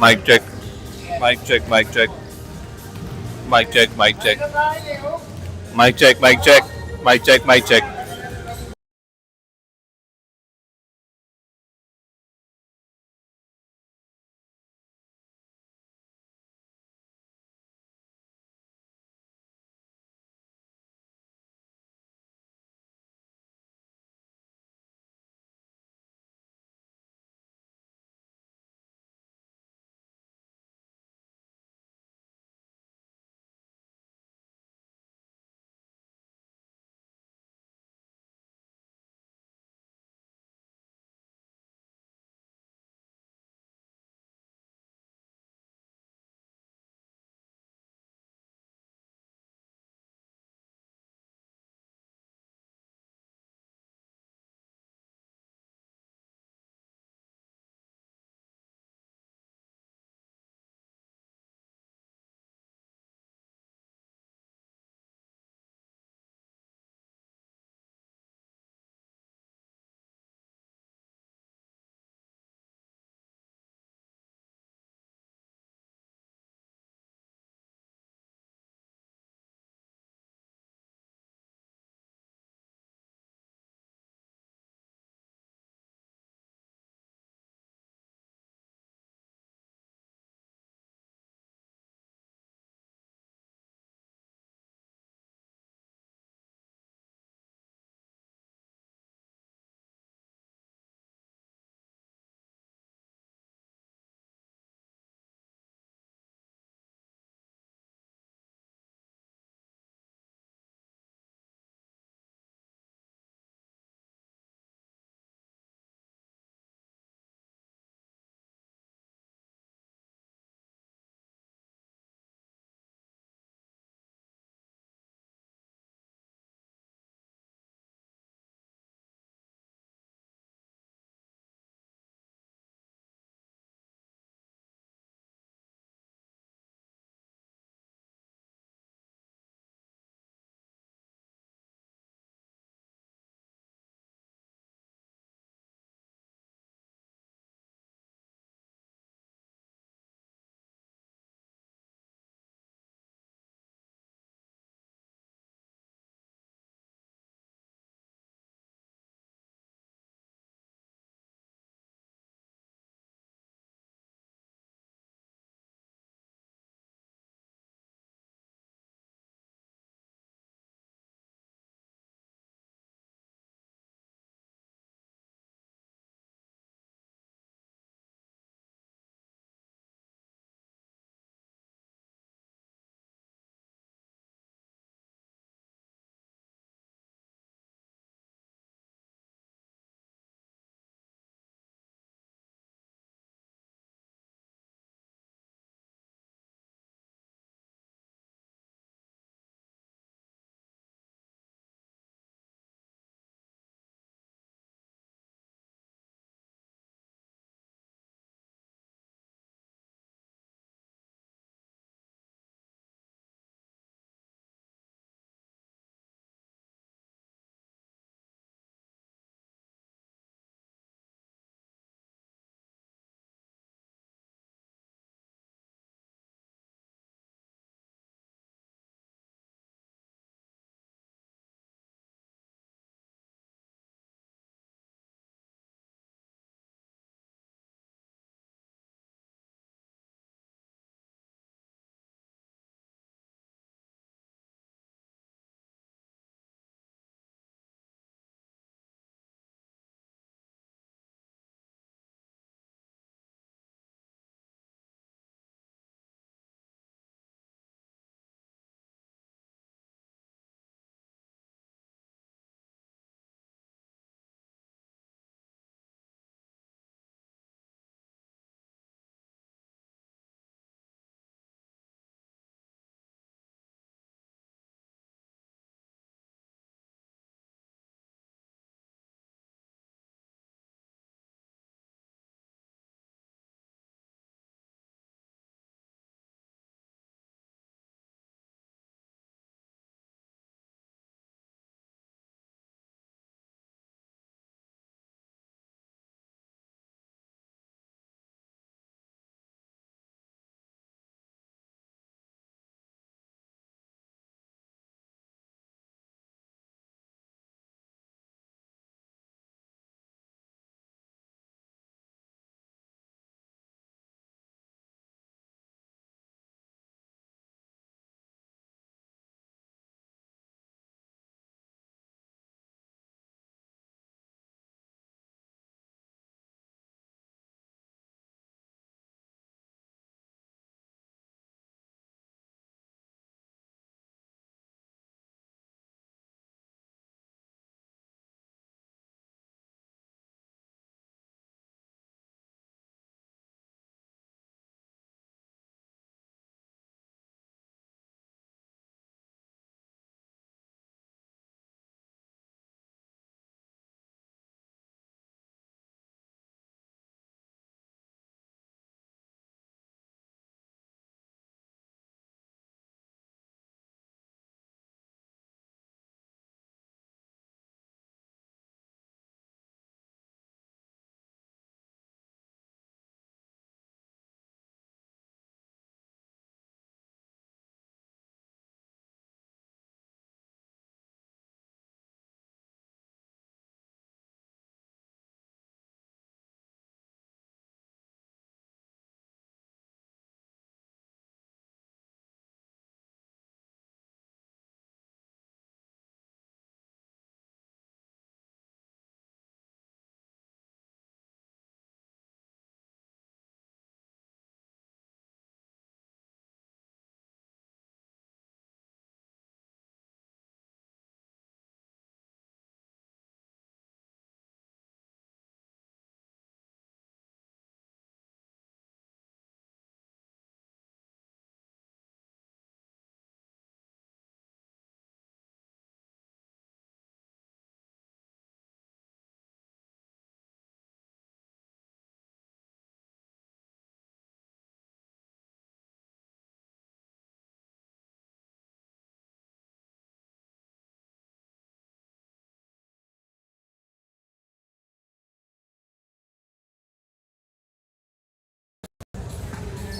Mic check. Mic check. Mic check. Mic check. Mic check. Mic check. Mic check. Mic check. Mic check.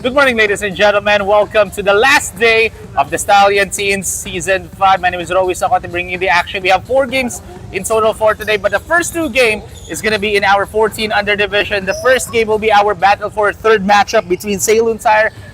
Good morning, ladies and gentlemen. Welcome to the last day of the Stallion Teens Season 5. My name is Roy Sacote, bringing you the action. We have 4 games in total for today, but the first 2 games is going to be in our 14 under division. The first game will be our battle for third matchup between Sailun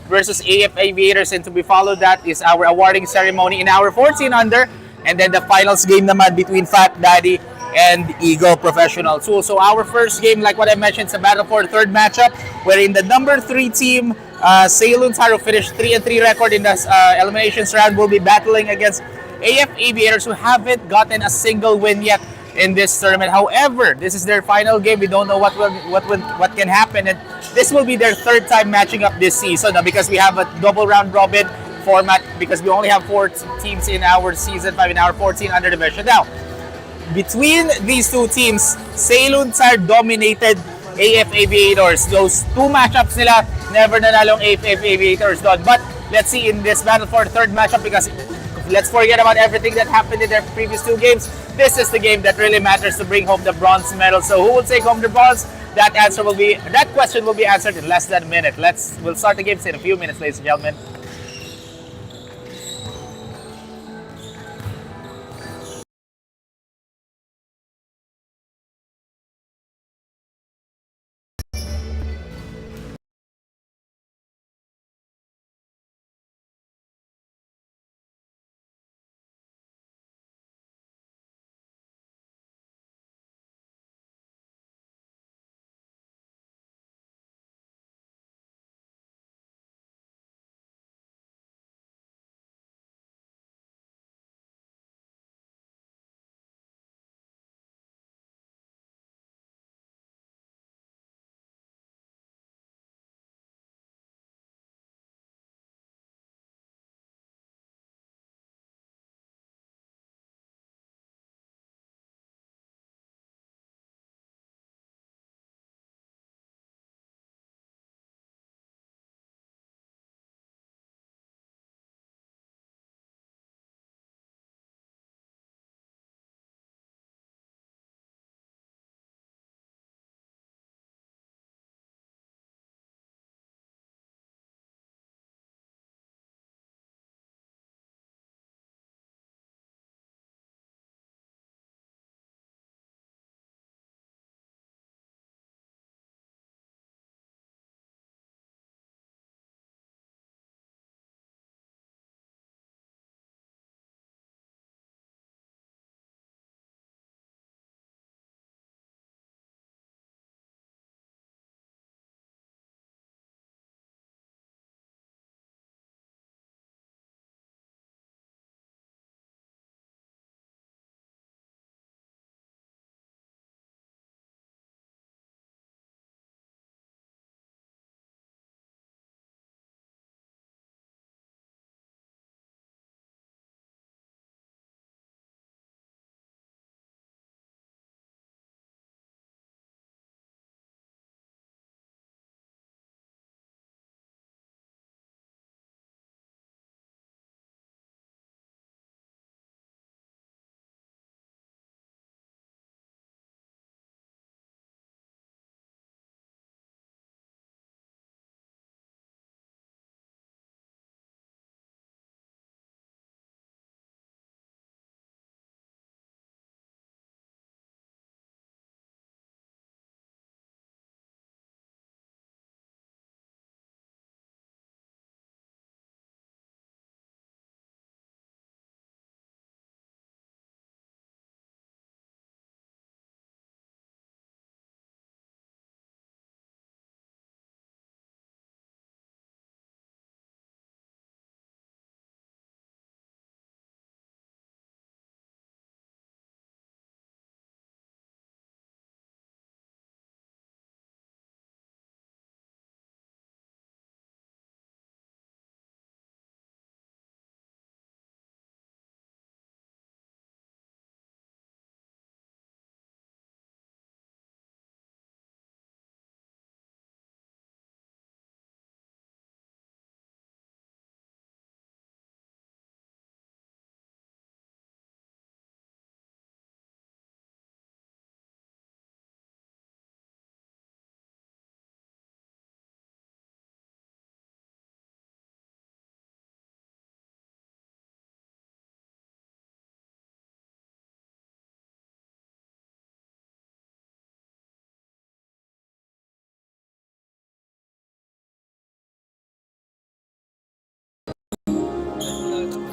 versus AF Aviators, and to be followed that is our awarding ceremony in our 14 under, and then the finals game naman between Fat Daddy and Eagle Professional Tool. So our first game, like what I mentioned, is a battle for the third matchup, wherein the number 3 team, Sailun who finished 3-3 record in the eliminations round, will be battling against AF Aviators, who haven't gotten a single win yet in this tournament. However, this is their final game. We don't know what can happen, and this will be their third time matching up this season, because we have a double round robin format, because we only have 4 teams in our season 5 in our 14 under division. Now, between these 2 teams, Sailun dominated AF Aviators. Those 2 matchups nila, never nanalong AF Aviators doon. But let's see in this battle for the third matchup, because let's forget about everything that happened in their previous 2 games. This is the game that really matters to bring home the bronze medal. So who will take home the bronze? That question will be answered in less than a minute. We'll start the games in a few minutes, ladies and gentlemen.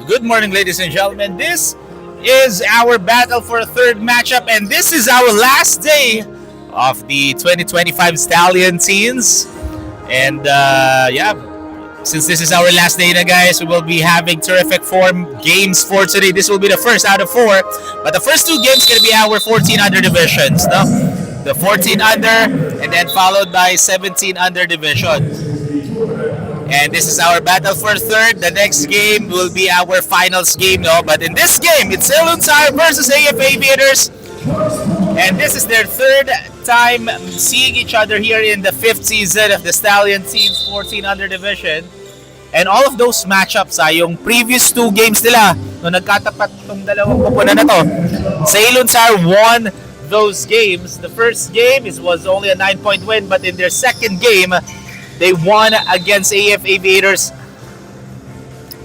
Good morning, ladies and gentlemen. This is our battle for a third matchup, and this is our last day of the 2025 Stallion Teens. And yeah, since this is our last day na guys, we will be having terrific form games for today. This will be the first out of four. But the first two games going to be our 14 under divisions. No? The 14 under and then followed by 17 under division. And this is our battle for third. The next game will be our finals game, no? But in this game, it's Sailun versus Aviators. And this is their third time seeing each other here in the fifth season of the Stallion Teams 14 under division. And all of those matchups, yung previous two games nila, no nagkatapat itong dalawang pupunan na to, Sailun won those games. The first game was only a 9-point win, but in their second game, they won against AF Aviators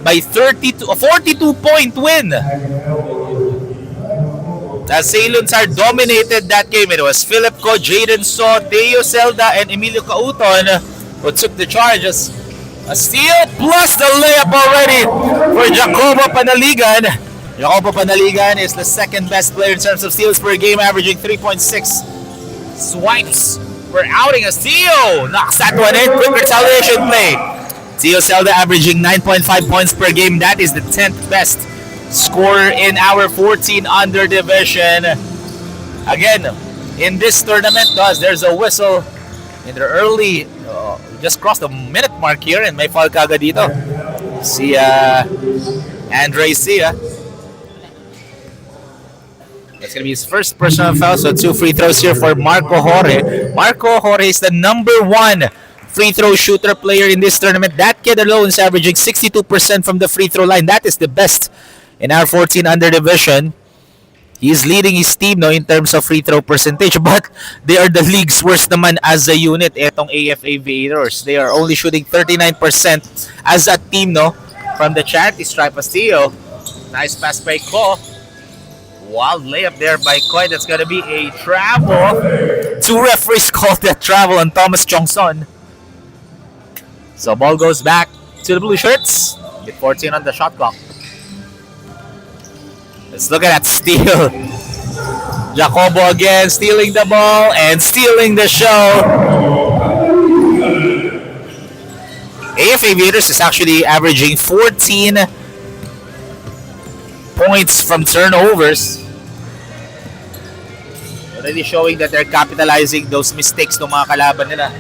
by a 42-point win. As Sailun dominated that game, it was Philip Ko, Jaden So, Teo Zelda, and Emilio Cauton who took the charges. A steal plus the layup already for Jacobo Panaligan. Jacobo Panaligan is the second best player in terms of steals per game, averaging 3.6 swipes per outing. As Teo knocks that one in. Quick retaliation play. Teo Zelda averaging 9.5 points per game. That is the 10th best scorer in our 14 under division. Again, in this tournament, there's a whistle in the early, just crossed the minute mark here, and may foul kaga dito. Si Andre Sia. That's going to be his first personal foul, so 2 free throws here for Marco Jorge. Marco Jorge is the number 1 free throw shooter player in this tournament. That kid alone is averaging 62% from the free throw line. That is the best in our 14 under division. He's leading his team in terms of free throw percentage, but they are the league's worst naman as a unit. Etong AF Aviators, they are only shooting 39% as a team from the charity stripe. Castillo, nice pass by Ko. Wild layup there by Koy. That's going to be a travel. 2 referees called that travel on Thomas Chongson. So ball goes back to the blue shirts with 14 on the shot clock. Let's look at that steal. Jacobo again stealing the ball and stealing the show. AF Aviators is actually averaging 14 points from turnovers. Already showing that they're capitalizing those mistakes ng mga kalaban nila.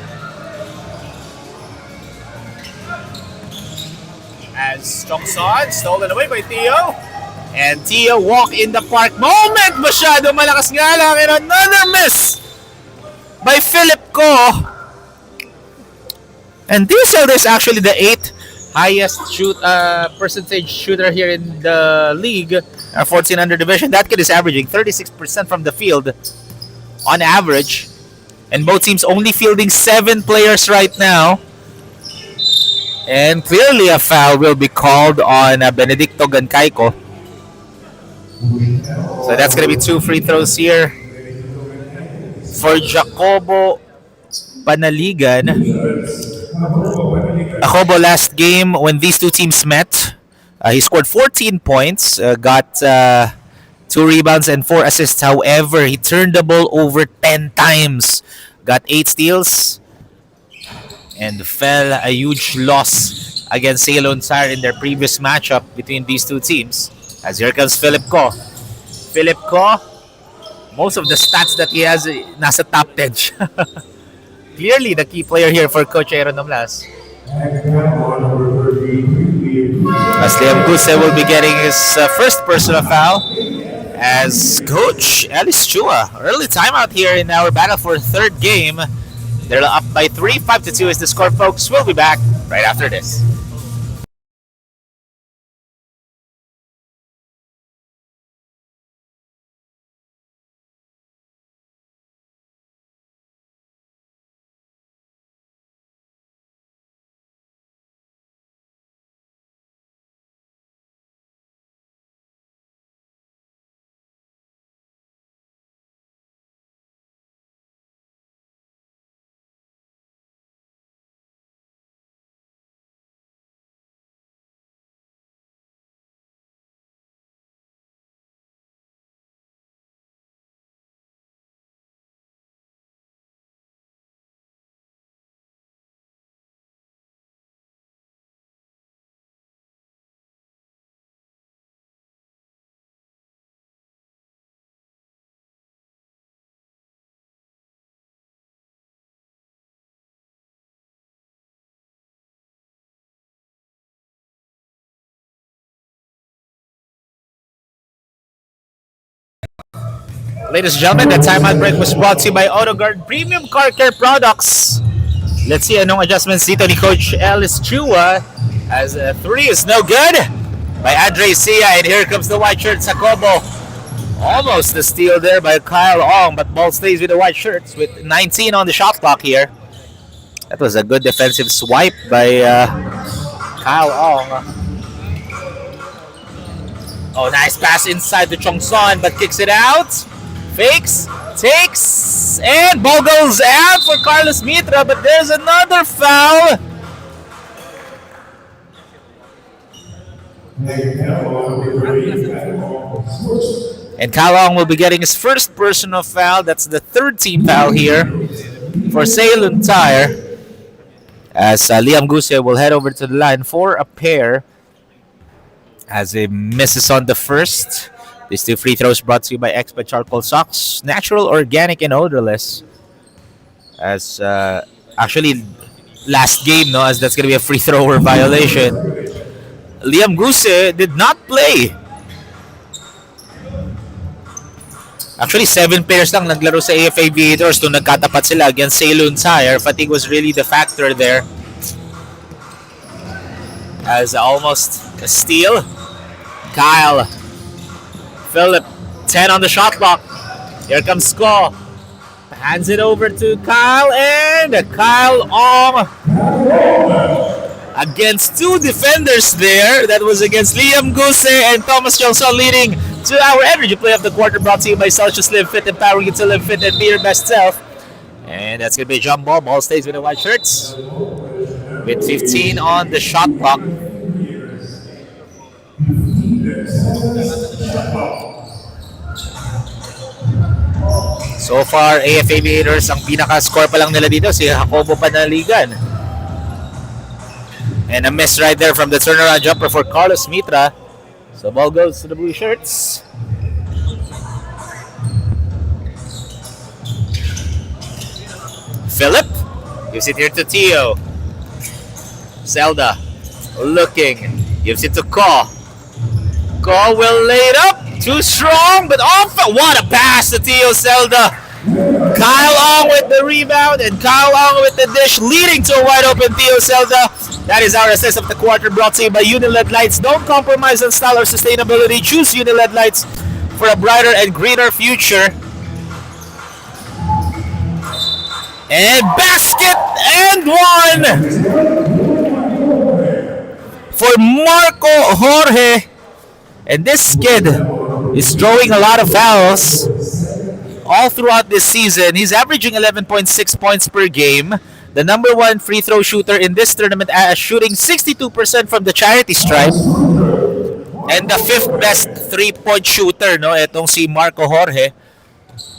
As Chongson stolen away by Teo. And Teo walk in the park moment. Masyado malakas nga lang. And another miss by Philip Ko. And Teo Zelda is actually the 8th highest percentage shooter here in the league. Our 14 under division. That kid is averaging 36% from the field on average. And both teams only fielding 7 players right now. And clearly a foul will be called on Benedicto Gancayco. So that's going to be 2 free throws here for Jacobo Panaligan. Jacobo last game when these two teams met, he scored 14 points, got 2 rebounds and 4 assists. However, he turned the ball over 10 times, got 8 steals, and fell a huge loss against Sailun in their previous matchup between these two teams. As here comes Philip Ko. Philip Ko, most of the stats that he has, nasa top 10. Clearly the key player here for Coach Aaron Nomlas. As Liam Guse will be getting his first personal foul. As Coach Alice Chua, early timeout here in our battle for third game. They're up by 3, 5-2 is the score, folks. We'll be back right after this. Ladies and gentlemen, the timeout break was brought to you by AutoGuard Premium Car Care Products. Let's see anong adjustments dito ni Coach Ellis Chua as a 3 is no good by Andre Sia, and here comes the white shirt, Sakobo. Almost the steal there by Kyle Ong, but ball stays with the white shirts with 19 on the shot clock here. That was a good defensive swipe by Kyle Ong. Oh, nice pass inside to Chong Son, but kicks it out. Fakes, takes, and ball goes out for Carlos Mitra, but there's another foul. And Kalong will be getting his first personal foul. That's the third team foul here for Sailun Tire. As Liam Guse will head over to the line for a pair as he misses on the first. These two free throws brought to you by Expat Charcoal Socks. Natural, organic, and odorless. As actually last game, no, as that's going to be a free thrower violation. Liam Guse did not play. Actually, 7 players lang naglaro sa AFA Aviators nung nagkatapat sila against Sailun Tire. Fatigue was really the factor there. As almost a steal. Kyle. Philip. 10 on the shot clock. Here comes Sko. Hands it over to Kyle, and Kyle Ong against 2 defenders there. That was against Liam Guse and Thomas Johnson, leading to our energy play of the quarter, brought to you by Celsius Live Fit, empowering you to live fit and be your best self. And that's going to be a jump ball. Ball stays with the white shirts with 15 on the shot clock. So far, AFA Aviators, ang pinaka-score pa lang nila dito, si Jacobo Panaligan. And a miss right there from the turnaround jumper for Carlos Mitra. So ball goes to the blue shirts. Philip gives it here to Tio. Zelda looking, gives it to Ko. Ko will lay it up. Too strong, but off. What a pass to Tio Zelda. Kyle Ong with the rebound, and Kyle Ong with the dish, leading to a wide open Tio Zelda. That is our assist of the quarter, brought to you by Uniled Lights. Don't compromise on style or sustainability. Choose Uniled Lights for a brighter and greener future. And basket and one for Marco Jorge. And this kid is throwing a lot of fouls all throughout this season. He's averaging 11.6 points per game. The number 1 free throw shooter in this tournament, shooting 62% from the charity stripe. And the 5th best 3-point shooter, no, itong si Marco Jorge.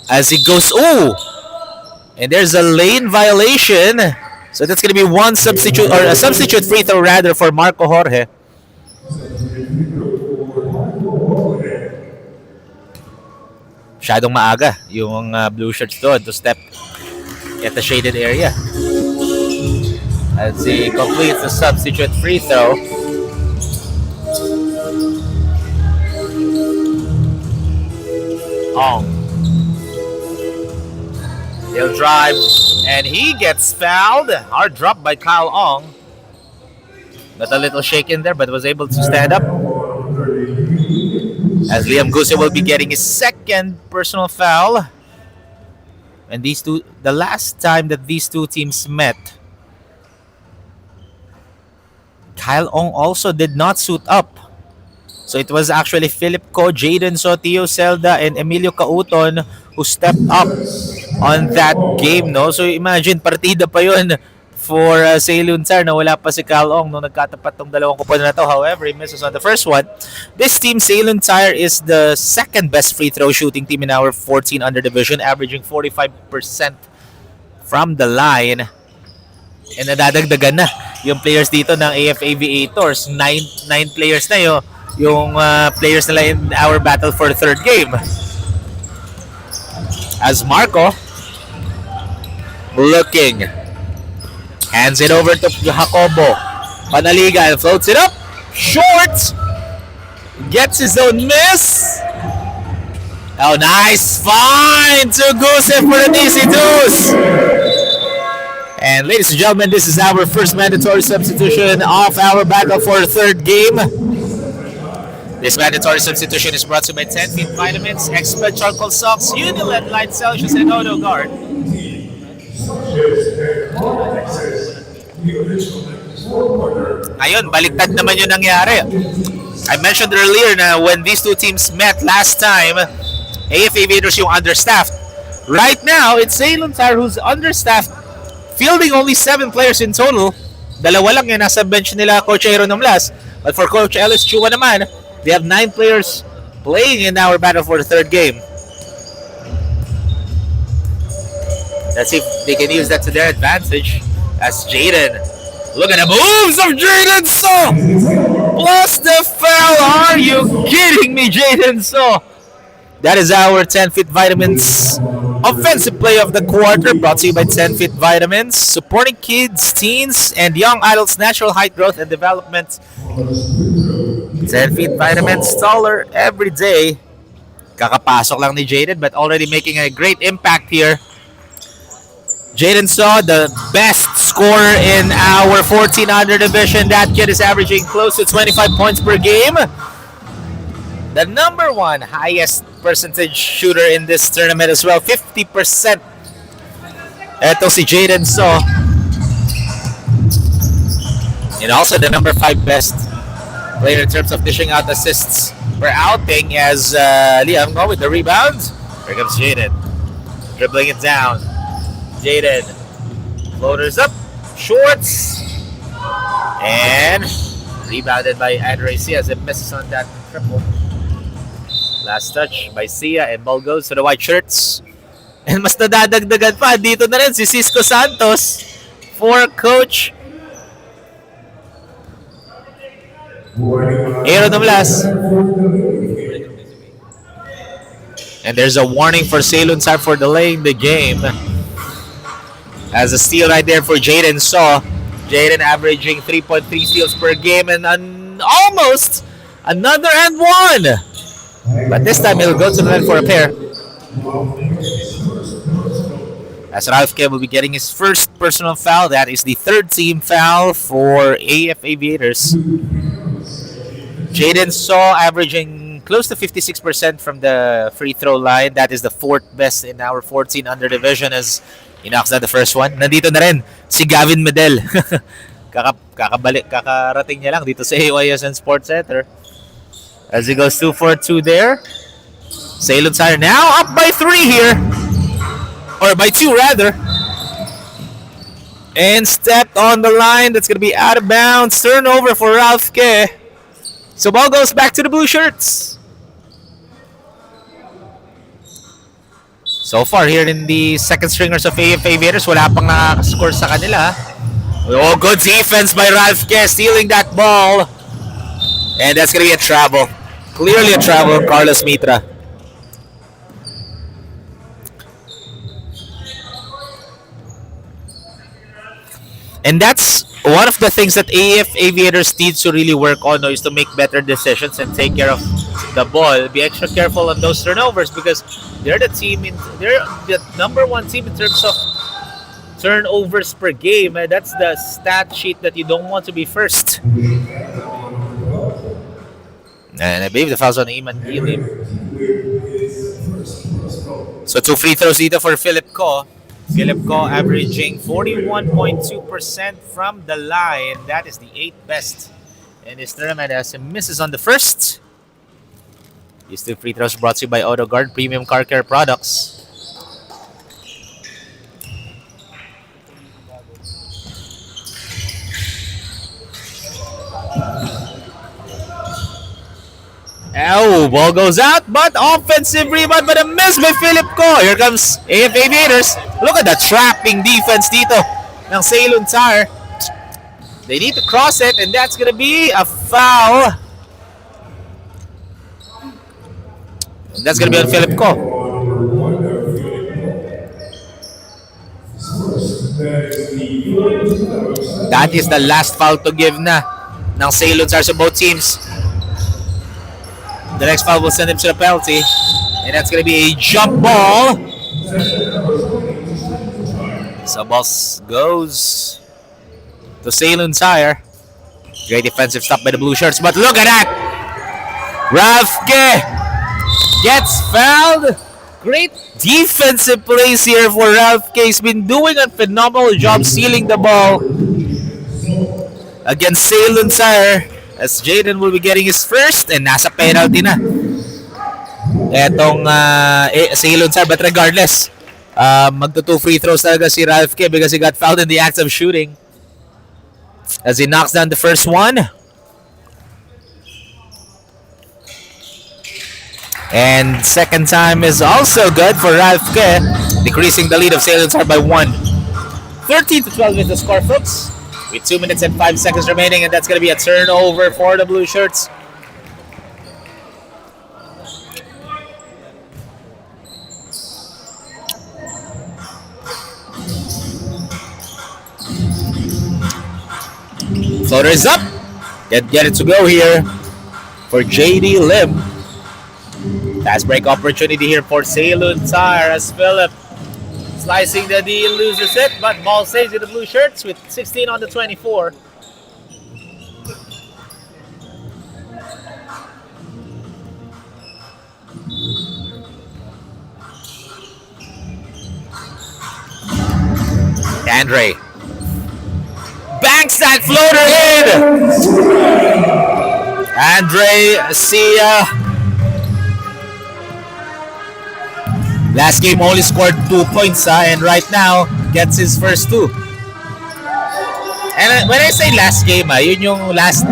As he goes, and there's a lane violation. So that's going to be one substitute, or a substitute free throw rather, for Marco Jorge. Masyadong maaga yung blue shirts doon to step at the shaded area. As he completes the substitute free throw. Ong. He'll drive, and he gets fouled. Hard drop by Kyle Ong. But a little shaken there, but was able to stand up. As Liam Guse will be getting his 2nd personal foul. And these two, the last time that these two teams met, Kyle Ong also did not suit up. So it was actually Philip Ko, Jaden Sotio Zelda, and Emilio Cauton who stepped up on that game, no? So imagine, partida pa yun for Sailun Tire na wala pa si Kyle Ong nung nagkatapat tong dalawang kupunan na to. However, he misses on the first one. This team, Sailun Tire, is the 2nd best free throw shooting team in our 14 under division, averaging 45% from the line. And nadadagdagan na yung players dito ng AFA Aviators. 9 players na yung players nila in our battle for the 3rd game. As Marco looking, hands it over to Jacobo. Panaligan floats it up. Short. Gets his own miss. Oh, nice find to Gusev for the DC2s. And ladies and gentlemen, this is our first mandatory substitution of our battle for the third game. This mandatory substitution is brought to you by 10 Feet Vitamins, Expert Charcoal Socks, Unilet Light Celsius, and Odo Guard. Ayun, baliktad naman yung nangyari. I mentioned earlier na when these two teams met last time, AF Aviators yung understaffed. Right now, it's Sailun who's understaffed, fielding only 7 players in total. Dalawa lang yung nasa bench nila, Coach Aaron Nomlas. But for Coach Ellis Chua naman, they have 9 players playing in our battle for the third game. Let's see if they can use that to their advantage. As Jaden, look at the moves of Jaden So! Plus the foul! Are you kidding me, Jaden So? That is our 10 Fit Vitamins offensive play of the quarter, brought to you by 10 Fit Vitamins, supporting kids, teens, and young adults' natural height growth and development. 10 Fit Vitamins, taller every day. Kakapasok lang ni Jaden, but already making a great impact here. Jaden Saw, the best scorer in our 1400 division. That kid is averaging close to 25 points per game. The number 1 highest percentage shooter in this tournament as well, 50%. Eto si Jaden Saw. And also the number 5 best player in terms of dishing out assists per outing as Liam go with the rebound. Here comes Jaden. Dribbling it down. Jaden. Floaters up. Shorts. And rebounded by Andre Sia as it misses on that triple. Last touch by Sia and ball goes to the white shirts. And mas nadadagdagan pa. Dito na rin si Cisco Santos for Coach Aaron Nomlas. And there's a warning for Sailun for delaying the game. As a steal right there for Jaden Saw. Jaden averaging 3.3 steals per game and almost another and one. But this time he'll go to the line for a pair. As Ralph K will be getting his first personal foul. That is the third team foul for AF Aviators. Jaden Saw averaging close to 56% from the free throw line. That is the 4th best in our 14 under division as he knocks down the first one. Nandito na rin si Gavin Medel. Kakarating niya lang dito sa AYSN Sports Center. As he goes 2 for 2 there. Sailun Sire now up by 3 here. Or by 2 rather. And stepped on the line. That's going to be out of bounds. Turnover for Ralph Ke. So ball goes back to the blue shirts. So far here in the second stringers of AF Aviators, wala pang nakakascore sa kanila. Oh, good defense by Ralph Ke, stealing that ball. And that's going to be a travel. Clearly a travel of Carlos Mitra. And that's one of the things that AF Aviators needs to really work on, is to make better decisions and take care of the ball. Be extra careful on those turnovers because they're the number 1 team in terms of turnovers per game. That's the stat sheet that you don't want to be first. And I believe the foul's on Iman Gilim. So 2 free throws dito for Philip Ko. Philip Ko averaging 41.2% from the line. That is the 8th best in this tournament as he misses on the first. These 2 free throws brought to you by AutoGuard Premium Car Care Products. Oh, ball goes out, but offensive rebound, but a miss by Philip Ko. Here comes AF Aviators. Look at the trapping defense dito ng Sailun Tar. They need to cross it, and that's gonna be a foul. And that's gonna be on Philip Ko. That is the last foul to give na ng Sailun Tar sa both teams. The next foul will send him to the penalty. And that's going to be a jump ball. So ball goes to Sailun Tire. Great defensive stop by the blue shirts. But look at that. Rafke gets fouled. Great defensive plays here for Ralph K. He's been doing a phenomenal job sealing the ball against Sailun Sire as Jaden will be getting his first and nasa penalty na etong Sailun Sire. But regardless, magto 2 free throws talaga si Ralph K because he got fouled in the act of shooting as he knocks down the first one. And second time is also good for Ralph Ke, decreasing the lead of Sailun Sire by 1. 13-12 is the score, folks. With 2 minutes and 5 seconds remaining, and that's going to be a turnover for the blue shirts. Floater is up. Get it to go here for JD Lim. Fast break opportunity here for Sailun Tire as Philip slicing the D, loses it, but ball saves with the blue shirts with 16 on the 24. Andre banks that floater in. Andre Sia. Last game only scored 2 points and right now gets his first 2. And when I say last game, yun yung last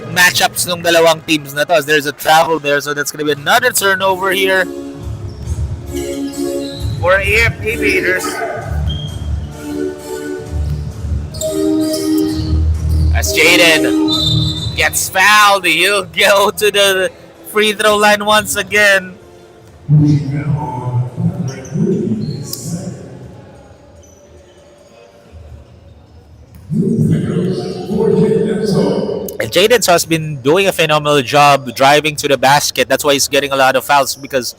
matchups ng dalawang teams na to. As there's a travel there, so that's going to be another turnover here for Aviators. As Jaden gets fouled, he'll go to the free throw line once again. And Jaden has been doing a phenomenal job driving to the basket. That's why he's getting a lot of fouls because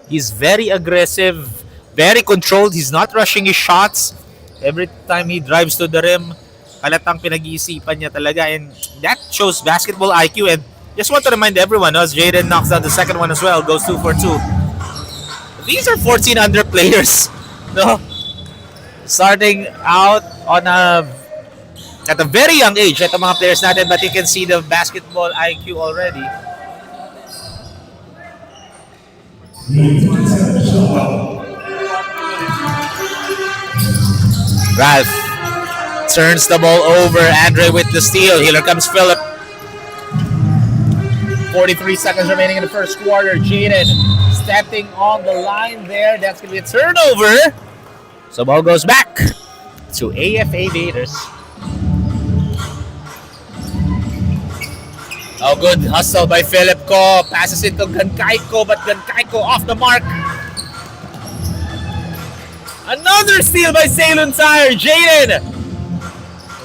he's very aggressive, very controlled. He's not rushing his shots. Every time he drives to the rim, halatang pinag-iisipan niya talaga. And that shows basketball IQ. And just want to remind everyone, as Jaden knocks down the second one as well, goes 2 for 2. These are 14 under players. No? Starting out on at a very young age, ito mga players natin, but you can see the basketball IQ already. Ralph turns the ball over. Andre with the steal. Here comes Philip. 43 seconds remaining in the first quarter. Jaden stepping on the line there. That's going to be a turnover. So ball goes back to AF Aviators. Oh, good hustle by Philip Ko. Passes it to Gankaiko, but Gankaiko off the mark. Another steal by Sailun Tire. Jaden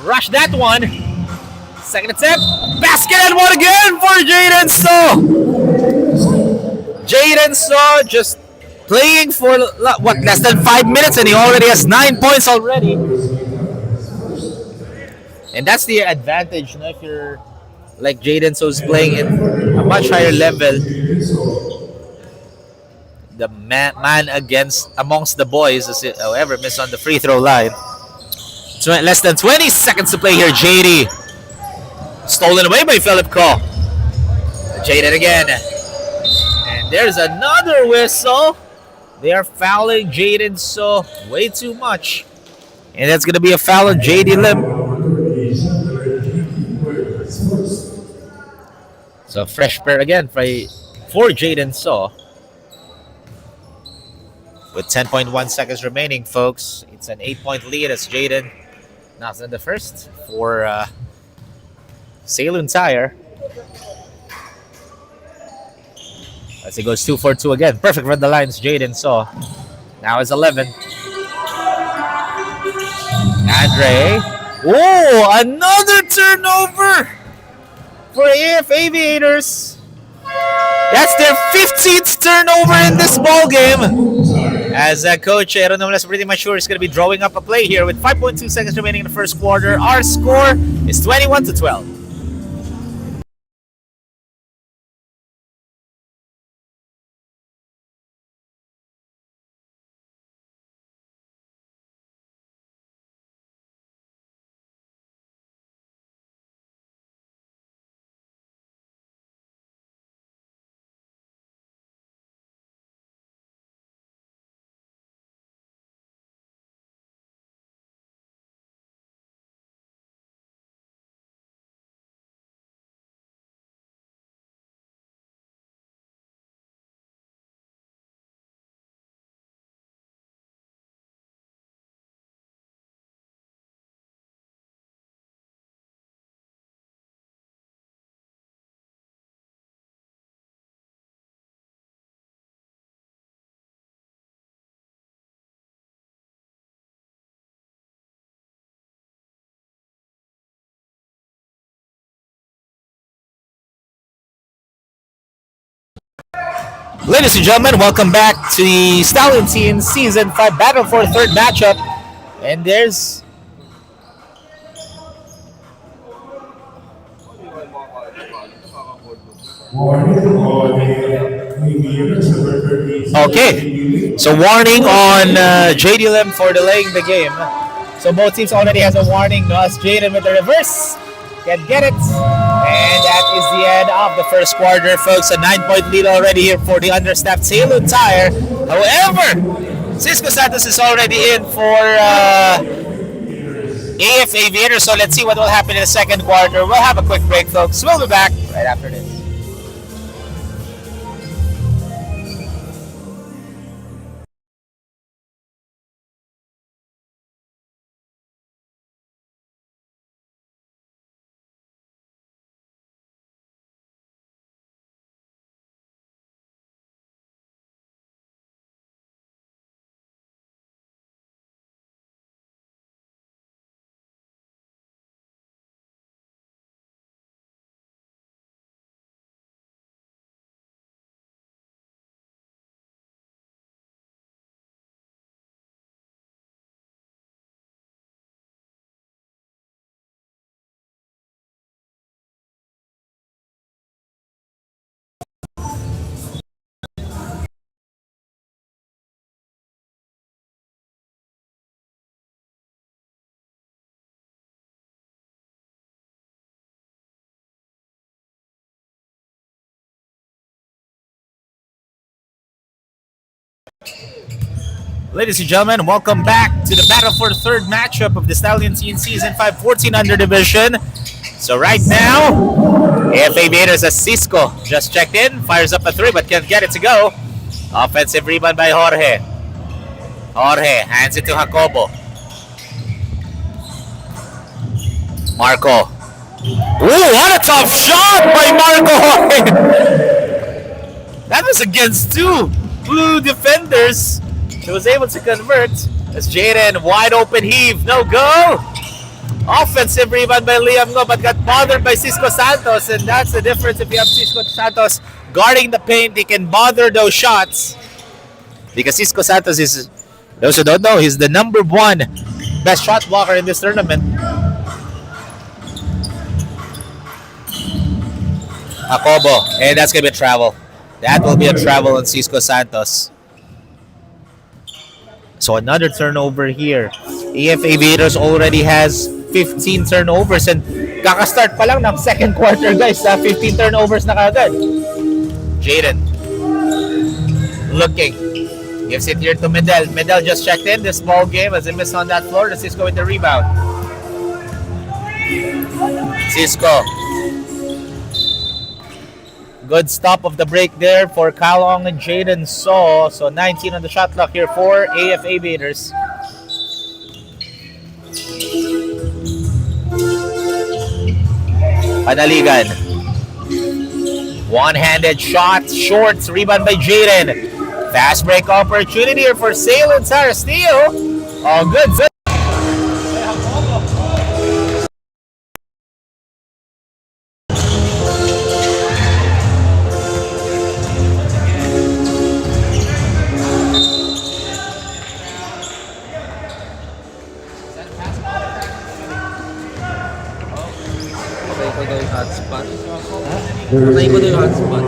rush that one. Second attempt. Basket and one again for Jaden So. Jaden So just playing for what, less than 5 minutes, and he already has 9 points already. And that's the advantage, you know, if you're like Jaden So's playing in a much higher level. The man against amongst the boys, however, missed on the free throw line. Less than 20 seconds to play here. JD stolen away by Philip Ko. Jaden again. And there's another whistle. They are fouling Jaden So way too much. And that's going to be a foul on JD Lim. So fresh pair again for Jaden So. With 10.1 seconds remaining, folks. It's an 8-point lead as Jaden knocks in the first for Sailun Tire. As he goes 2 for 2 again. Perfect from the lines, Jaden So. Now it's 11. Andre. Oh, another turnover for AF Aviators. That's their 15th turnover in this ball game. As Coach Aaron is pretty much sure he's going to be drawing up a play here with 5.2 seconds remaining in the first quarter. Our score is 21-12. Ladies and gentlemen, welcome back to the Stallion Team Season 5 Battle for Third matchup. And there's... Okay, so warning on JD Lim for delaying the game. So both teams already has a warning. No, as Jaden with the reverse can get it. And that is the end of the first quarter, folks. A 9-point lead already here for the understaffed Sailun Tire. However, Cisco Santos is already in for AF Aviators. So let's see what will happen in the second quarter. We'll have a quick break, folks. We'll be back right after this. Ladies and gentlemen, welcome back to the battle for the third matchup of the Stallion Team Season 5 14 under division. So right now, AF Aviators as Cisco just checked in, fires up a 3 but can't get it to go. Offensive rebound by Jorge. Jorge hands it to Jacobo. Marco. Ooh, what a tough shot by Marco Jorge! That was against two blue defenders. He was able to convert as Jaden wide open heave, no go. Offensive rebound by Liam Go, but got bothered by Cisco Santos, and that's the difference. If you have Cisco Santos guarding the paint, he can bother those shots. Because Cisco Santos is, those who don't know, he's the #1 best shot blocker in this tournament. Jacobo, and that's gonna be a travel. That will be a travel on Cisco Santos. So another turnover here. AF Aviators already has 15 turnovers and kakastart pa lang ng second quarter, guys. 15 turnovers na kagad. Jaden looking. Gives it here to Medel. Medel just checked in this ball game as he missed on that floor. The Cisco with the rebound. Cisco. Good stop of the break there for Kalong and Jaden Saw. So 19 on the shot clock here for AF Aviators. Panaligan. One-handed shot, short, rebound by Jaden. Fast break opportunity here for Sailun. Sarah steal. Oh, good. yung hotspot. Patay ko na yung hotspot.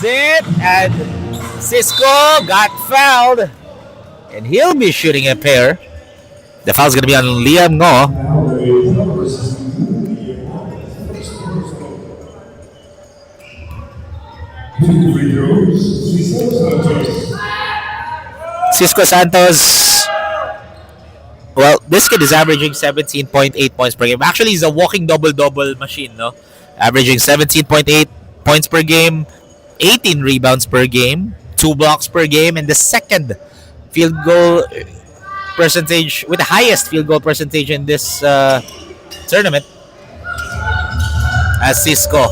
It and Cisco got fouled, and he'll be shooting a pair. The foul's gonna be on Liam Ngo. Cisco Santos. Well, this kid is averaging 17.8 points per game. Actually, he's a walking double-double machine, no? Averaging 17.8 points per game, 18 rebounds per game, 2 blocks per game, and the second field goal percentage with the highest field goal percentage in this tournament. As Cisco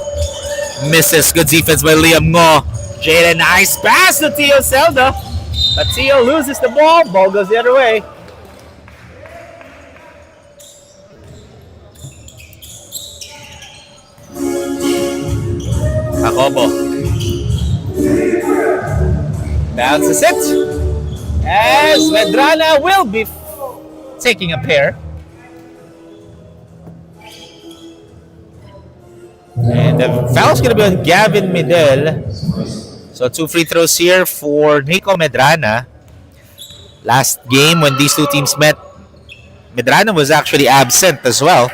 misses, good defense by Liam Ngo. Jaden, nice pass to Tio Zelda, but Tio loses the ball. Ball goes the other way. Jacobo bounces it as Medrana will be taking a pair. And the foul's going to be on Gavin Midel. So 2 free throws here for Nico Medrana. Last game when these two teams met, Medrana was actually absent as well.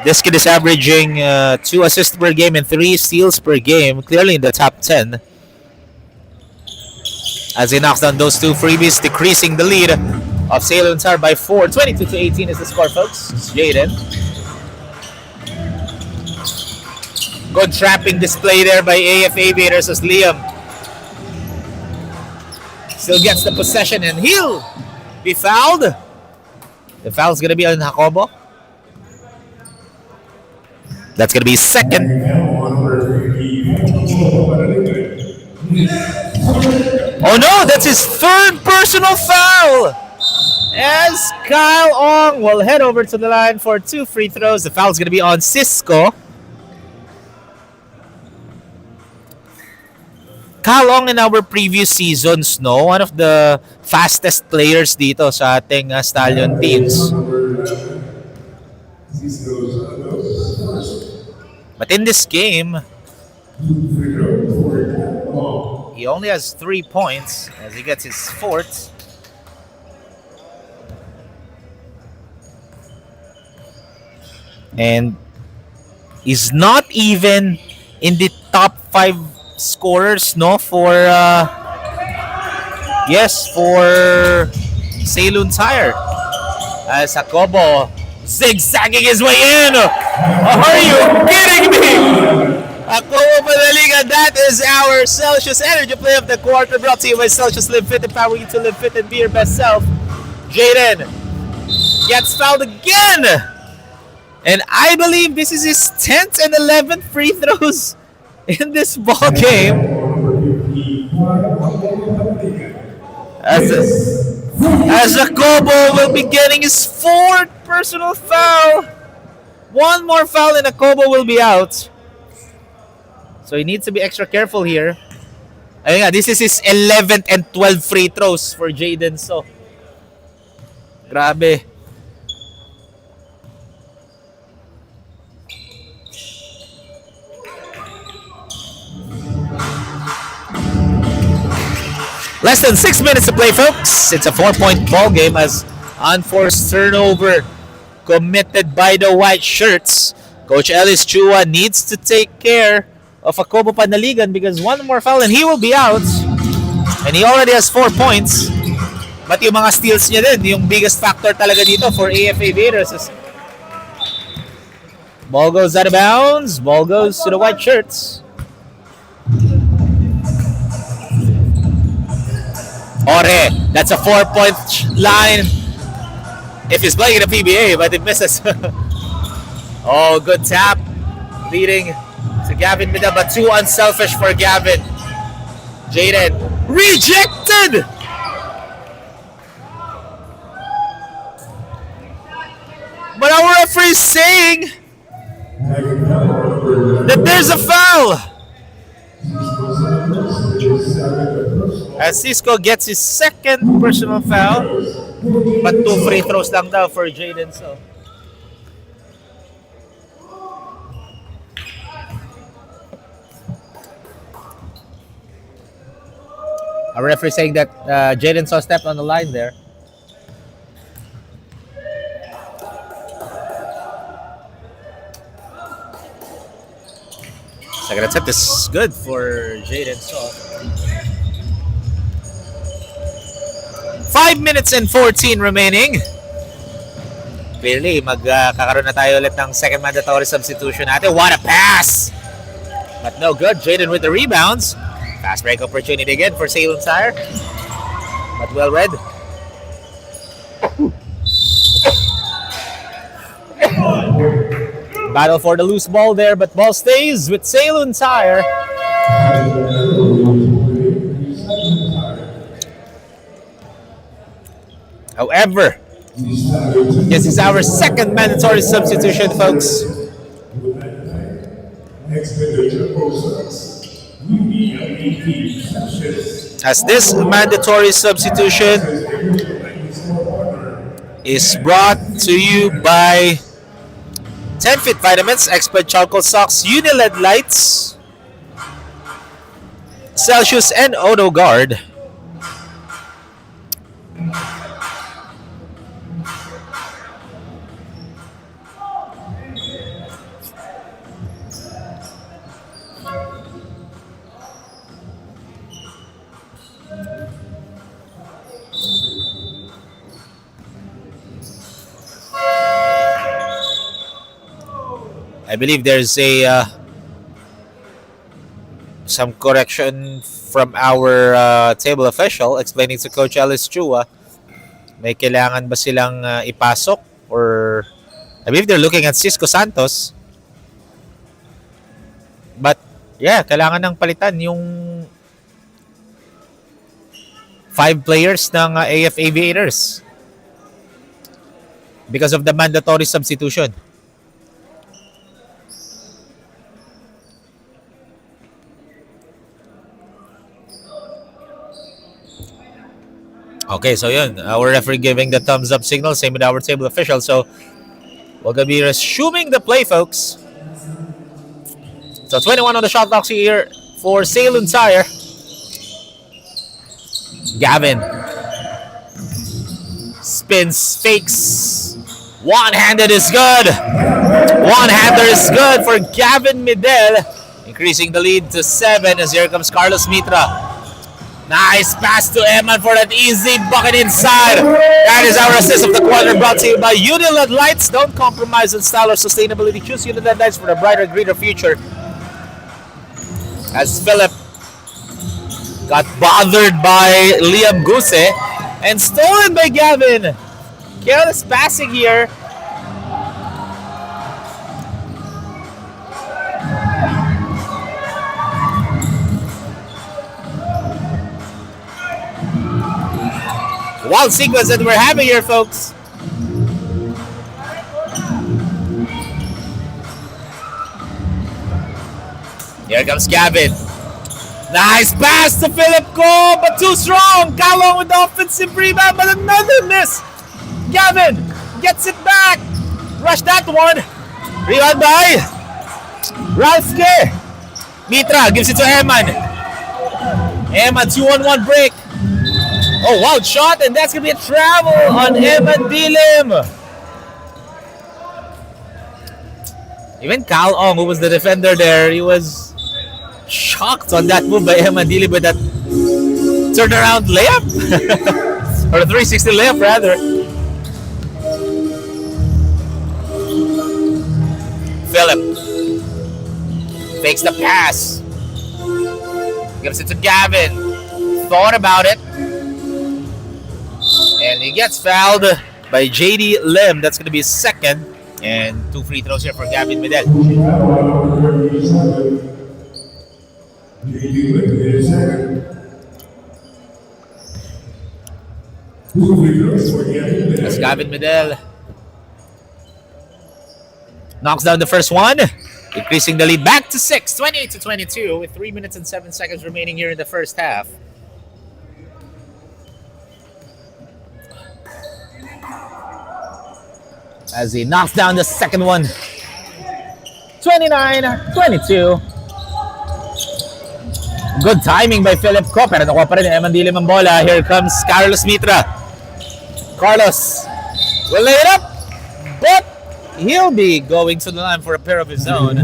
This kid is averaging 2 assists per game and 3 steals per game, clearly in the top 10. As he knocks down those 2 freebies, decreasing the lead of Sailun Tar by 4. 22-18 is the score, folks. It's Jaden. Good trapping display there by AF Aviators as Liam still gets the possession and he'll be fouled. The foul's going to be on Jacobo. That's going to be second. Oh no, that's his third personal foul. As Kyle Ong will head over to the line for 2 free throws. The foul's going to be on Cisco. Kyle Ong in our previous seasons, no, one of the fastest players dito sa ating Stallion teams. But in this game, he only has 3 points as he gets his 4th. And he's not even in the top 5 scorers, no, for Sailun Tire. As Jacobo zigzagging his way in. Are you kidding me? Jacobo Padaliga, that is our Celsius Energy Play of the Quarter, brought to you by Celsius Live Fit, empowering you to live fit and be your best self. Jaden gets fouled again. And I believe this is his 10th and 11th free throws in this ball game. As Jacobo will be getting his 4th personal foul. One more foul and Jacobo will be out. So he needs to be extra careful here. Ayun nga, this is his 11th and 12th free throws for Jaden. So, grabe. Less than 6 minutes to play, folks. It's a 4-point ball game as unforced turnover committed by the white shirts. Coach Ellis Chua needs to take care of Akobo Panaligan because one more foul and he will be out. And he already has 4 points. But yung mga steals niya din, yung biggest factor talaga dito for AF Aviators is ball goes out of bounds. Ball goes to the white shirts. Jorge, that's a 4-point line if he's playing in a PBA, but it misses. Oh, good tap. Leading to Gavin Mida, but too unselfish for Gavin. Jaden, rejected! But our referee is saying that there's a foul. As Cisco gets his second personal foul, but 2 free throws lang daw for Jaden. So, our referee saying that Jaden saw a step on the line there. Second attempt is good for Jaden. So, 5 minutes and 14 remaining. Clearly, magkakaroon na tayo ulit ng second mandatory substitution natin. What a pass! But no good. Jaden with the rebounds. Fast break opportunity again for Sailun Sire. But well read. Battle for the loose ball there, but ball stays with Sailun Sire. However, this is our second mandatory substitution, folks. As this mandatory substitution is brought to you by 10 Fit Vitamins, Expert Charcoal Socks, Uniled Lights, Celsius, and Odo Guard. I believe there's a some correction from our table official explaining to Coach Alice Chua. May kailangan ba silang ipasok or I believe they're looking at Cisco Santos. But yeah, kailangan ng palitan yung 5 players ng AF Aviators because of the mandatory substitution. Okay, so yun. Our referee giving the thumbs up signal. Same with our table official. So, we're going to be resuming the play, folks. So, 21 on the shot clock here for Sailun Sire. Gavin. Spins, fakes. One-handed is good. One-hander is good for Gavin Midel. Increasing the lead to 7 as here comes Carlos Mitra. Nice pass to Eman for that easy bucket inside. That is our assist of the quarter brought to you by Uniled Lights. Don't compromise on style or sustainability. Choose Uniled Lights for a brighter, greener future. As Philip got bothered by Liam Guse and stolen by Gavin. Careless passing here. Wild sequence that we're having here, folks. Here comes Gavin. Nice pass to Philip Ko, but too strong. Kalong with the offensive rebound, but another miss. Gavin gets it back. Rush that one. Rebound by Ralske. Mitra gives it to Eman. Eman 2-on-1 break. Oh, wild shot, and that's going to be a travel on Eman Dilim. Even Cal Ong, who was the defender there, he was shocked on that move by Eman Dilim with that turnaround layup. Or a 360 layup, rather. Philip fakes the pass. Gives it to Gavin. Thought about it. And he gets fouled by JD Lim. That's going to be his second. And 2 free throws here for Gavin Medel. As Gavin Medel knocks down the first one, increasing the lead back to 6, 28-22, with 3 minutes and 7 seconds remaining here in the first half. As he knocks down the second one, 29-22. Good timing by Philip Ko, pero nakuha pa rin Eman Dilim ang bola. Here comes Carlos Mitra. Carlos will lay it up, but he'll be going to the line for a pair of his own.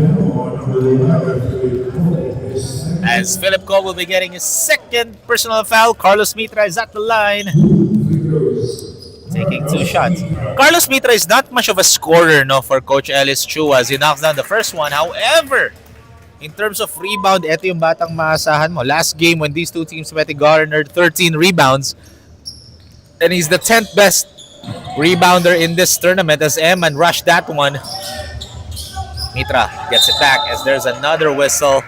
As Philip Ko will be getting his second personal foul. Carlos Mitra is at the line, taking 2 shots. Carlos Mitra is not much of a scorer, no, for Coach Ellis Chu as he knocks down the first one. However, in terms of rebound, ito yung batang maasahan mo. Last game when these two teams met, he garnered 13 rebounds. And he's the 10th best rebounder in this tournament as Eman rushed that one. Mitra gets it back as there's another whistle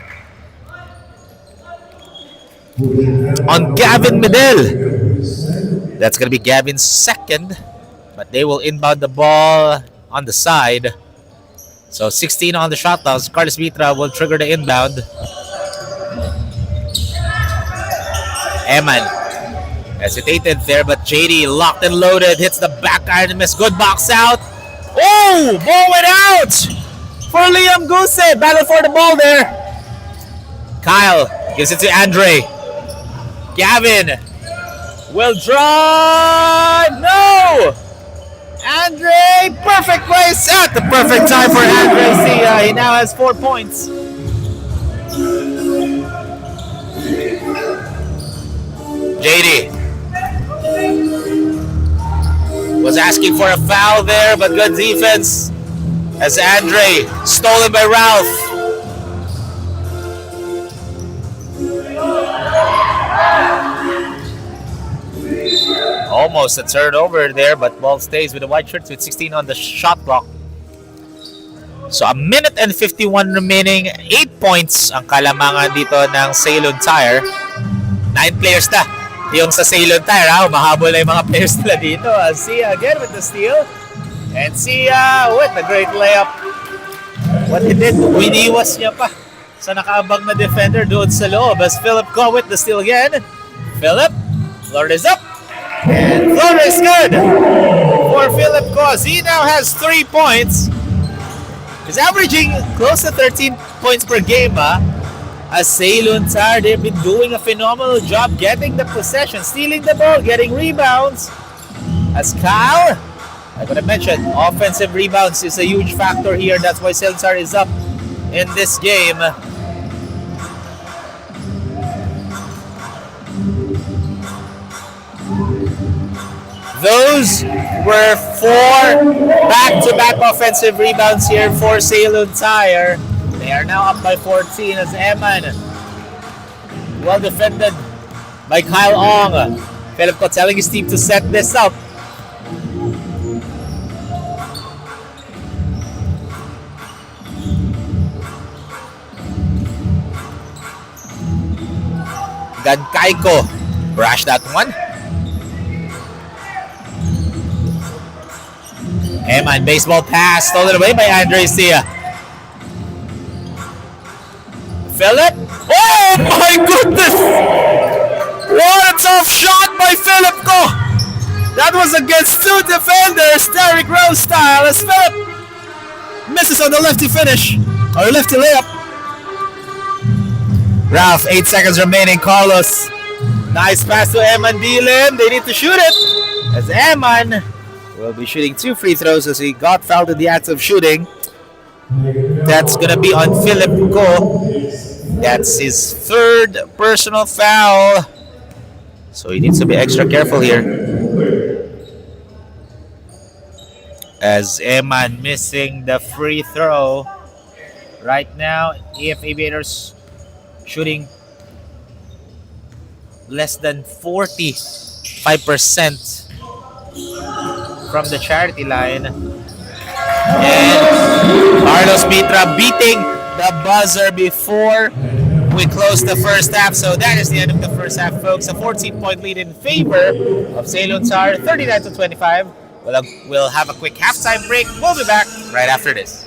on Gavin Medel. That's going to be Gavin's second, but they will inbound the ball on the side. So 16 on the shot clock. Carlos Mitra will trigger the inbound. Eman hesitated there, but JD locked and loaded. Hits the back iron and miss. Good box out. Oh, ball went out for Liam Guse. Battle for the ball there. Kyle gives it to Andre. Gavin will drive. No! Andre, perfect place at the perfect time for Andre. See, he now has 4 points. JD was asking for a foul there, but good defense as Andre stolen by Ralph. Almost a turnover there, but ball stays with the white shirts with 16 on the shot clock. So a minute and 51 remaining. 8 points ang kalamangan dito ng Sailun Tire. 9 players na yung sa Sailun Tire. Mahabol na yung mga players nila dito. Sia again with the steal. And Sia with the great layup. What he did, winiwas niya pa sa nakaabang na defender doon sa loob. As Philip Ko with the steal again. Philip, Lord is up. And floor is good for Philip Ko. He now has 3 points. He's averaging close to 13 points per game. As Sailun Tire, they've been doing a phenomenal job getting the possession, stealing the ball, getting rebounds. As Kyle, I would have mentioned, offensive rebounds is a huge factor here. That's why Sailun Tire is up in this game. Those were 4 back-to-back offensive rebounds here for Sailun Tire. They are now up by 14 as Eman, well defended by Kyle Ong. Philip Ko telling his team to set this up. Gadkaiko brush that one. Eman, baseball pass, stolen away by Andre Sia. Philip. Oh my goodness! What a tough shot by Philip Ko! That was against two defenders, Derrick Rose style, as Philip misses on the lefty finish, or lefty layup. Ralph, 8 seconds remaining. Carlos, nice pass to Eman Dilim. They need to shoot it, as Eman will be shooting 2 free throws as he got fouled in the act of shooting. That's gonna be on Philip Ko. That's his 3rd personal foul. So he needs to be extra careful here. As Eman missing the free throw. Right now, if Aviators shooting less than 45% from the charity line. And Carlos Mitra beating the buzzer before we close the first half. So that is the end of the first half, folks. A 14-point lead in favor of Sailun Tsar, 39-25. We'll have a quick halftime break. We'll be back right after this.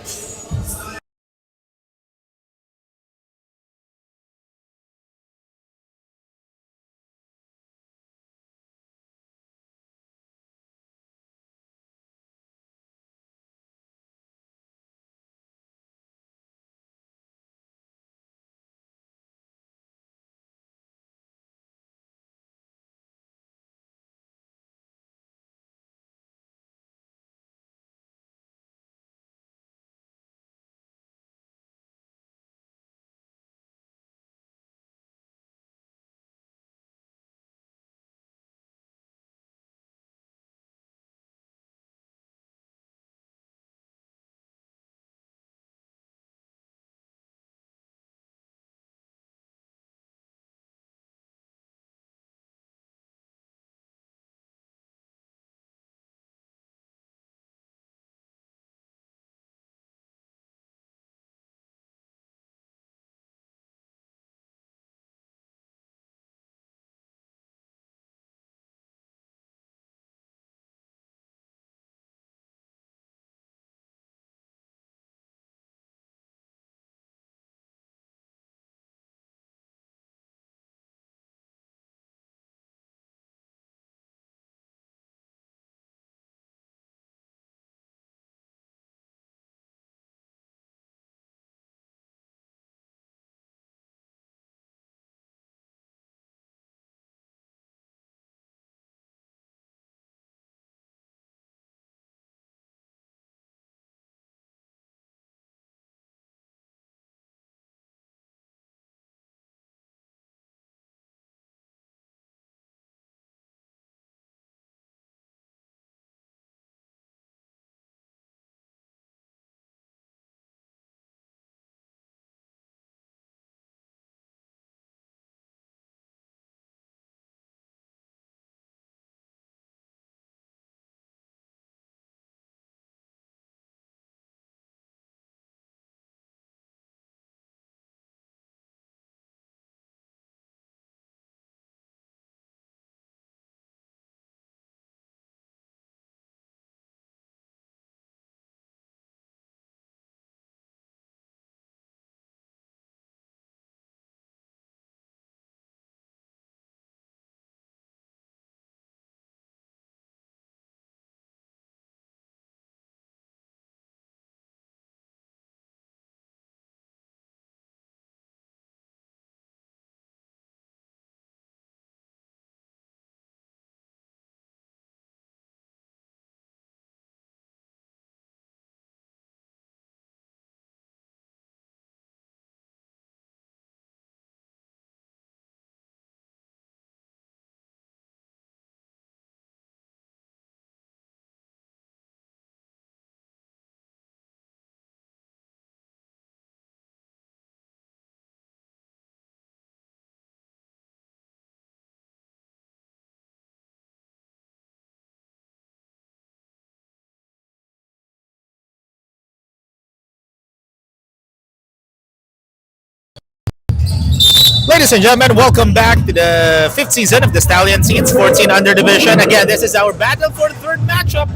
Ladies and gentlemen, welcome back to the 5th season of the Stallion Scenes 14 Under Division. Again, this is our battle for the 3rd matchup.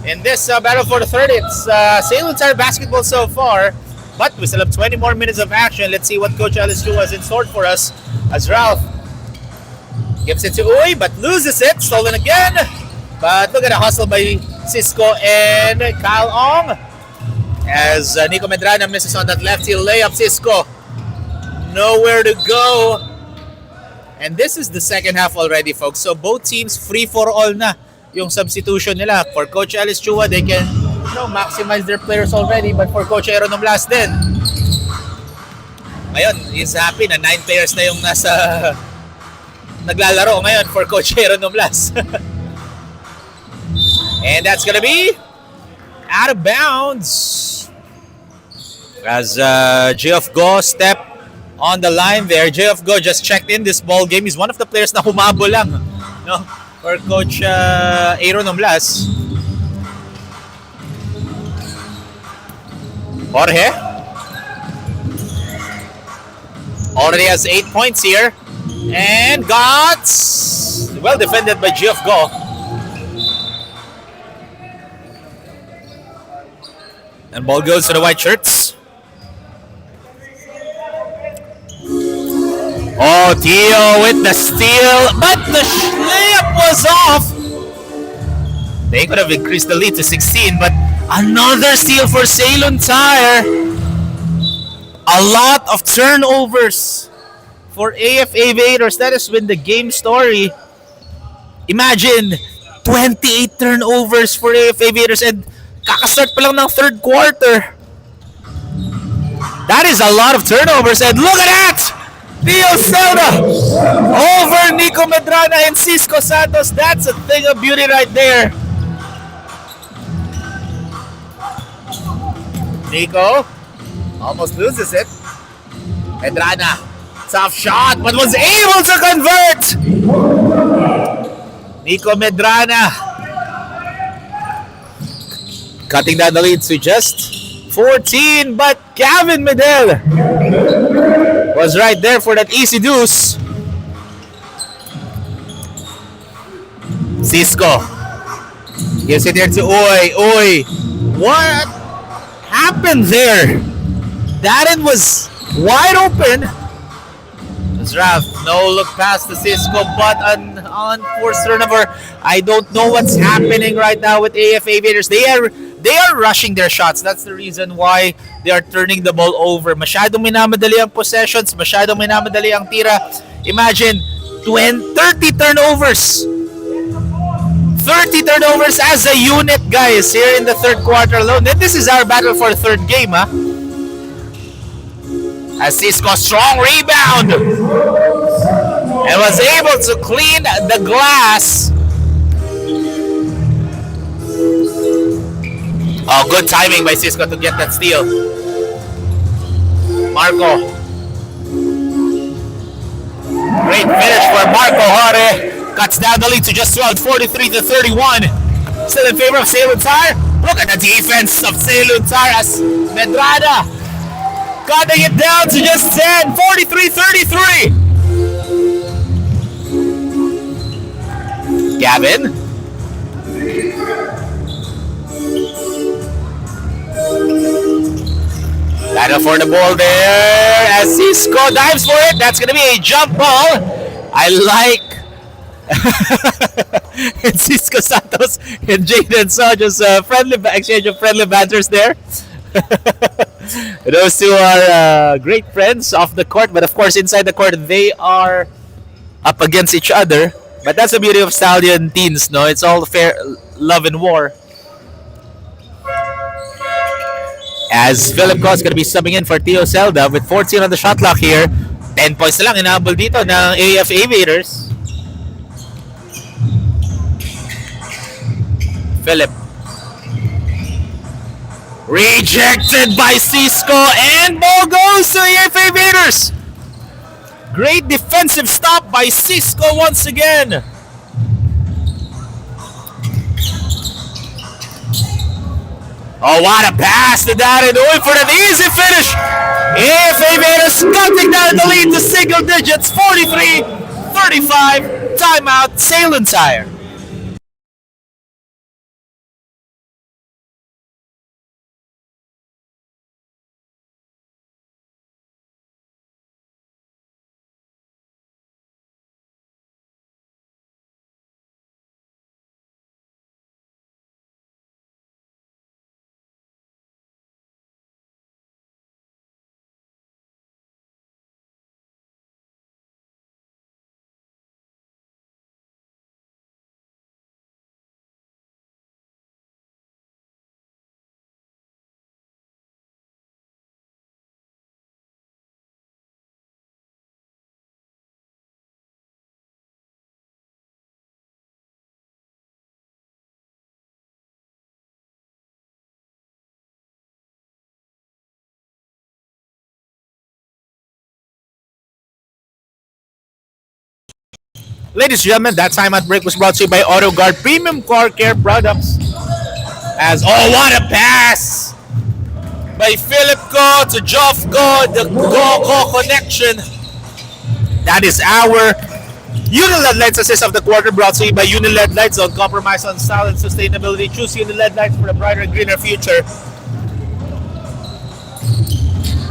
In this battle for the 3rd, it's Sailun Tsar basketball so far. But we still have 20 more minutes of action. Let's see what Coach Alice Chu has in store for us as Ralph gives it to Uy, but loses it. Stolen again. But look at the hustle by Cisco and Kyle Ong. As Nico Medrana misses on that left heel layup. Cisco nowhere to go. And this is the second half already, folks. So both teams free for all na yung substitution nila. For Coach Alice Chua, they can maximize their players already. But for Coach Aaron Oblas din, ngayon, he's happy na 9 players na yung nasa naglalaro ngayon for Coach Aaron Oblas. And that's gonna be out of bounds. As Geoff Go step on the line there. Geoff Go just checked in this ball game. He's one of the players na humabo lang, no, for Coach Aaron Oblas. Jorge already has 8 points here. And got well defended by Geoff Go. And ball goes to the white shirts. Oh, Tio with the steal, but the layup was off. They could have increased the lead to 16, but another steal for Sailun Tire. A lot of turnovers for AF Aviators. That has been the game story. Imagine, 28 turnovers for AF Aviators and kakastart pa lang ng third quarter. That is a lot of turnovers, and look at that! Theo Zelda over Nico Medrana and Cisco Santos. That's a thing of beauty right there. Nico almost loses it. Medrana, tough shot, but was able to convert. Nico Medrana cutting down the lead to just 14, but Gavin Medel was right there for that easy deuce. Cisco gives it here to Uy. Uy, what happened there? Darren was wide open. Ralph, no look past the Cisco, but an unforced turnover. I don't know what's happening right now with AF Aviators. They are rushing their shots. That's the reason why they are turning the ball over. Masyadong minamadali ang possessions, masyadong minamadali ang tira. Imagine 30 turnovers. 30 turnovers as a unit, guys, here in the third quarter alone. And this is our battle for the third game, huh? As Cisco, strong rebound, and was able to clean the glass. Oh, good timing by Cisco to get that steal. Marco. Great finish for Marco Jorge. Cuts down the lead to just 12, 43-31. Still in favor of Sailun Tire. Look at the defense of Sailun Tire as Medrana cutting it down to just 10, 43-33. Gavin. Battle for the ball there as Cisco dives for it. That's going to be a jump ball. I like and Cisco Santos and Jaden saw just a friendly exchange of friendly banters there. Those two are great friends off the court, but of course inside the court they are up against each other. But that's the beauty of Stallion teens, no? It's all fair love and war. As Philip Cos is going to be subbing in for Theo Zelda with 14 on the shot clock here. 10 points na lang inaabol dito ng AF Aviators. Philip. Rejected by Cisco, and ball goes to AF Aviators. Great defensive stop by Cisco once again. Oh, what a pass to Darren Uy for an easy finish. AF Aviators cutting down the lead to single digits, 43-35. Timeout, Sailun Tire. Ladies and gentlemen, that timeout break was brought to you by AutoGuard Premium Car Care Products. As what a pass by Philip Ko to Jofko, the Go connection. That is our Uniled Lights assist of the quarter, brought to you by Uniled Lights. Don't compromise on style and sustainability. Choose Uniled Lights for a brighter and greener future.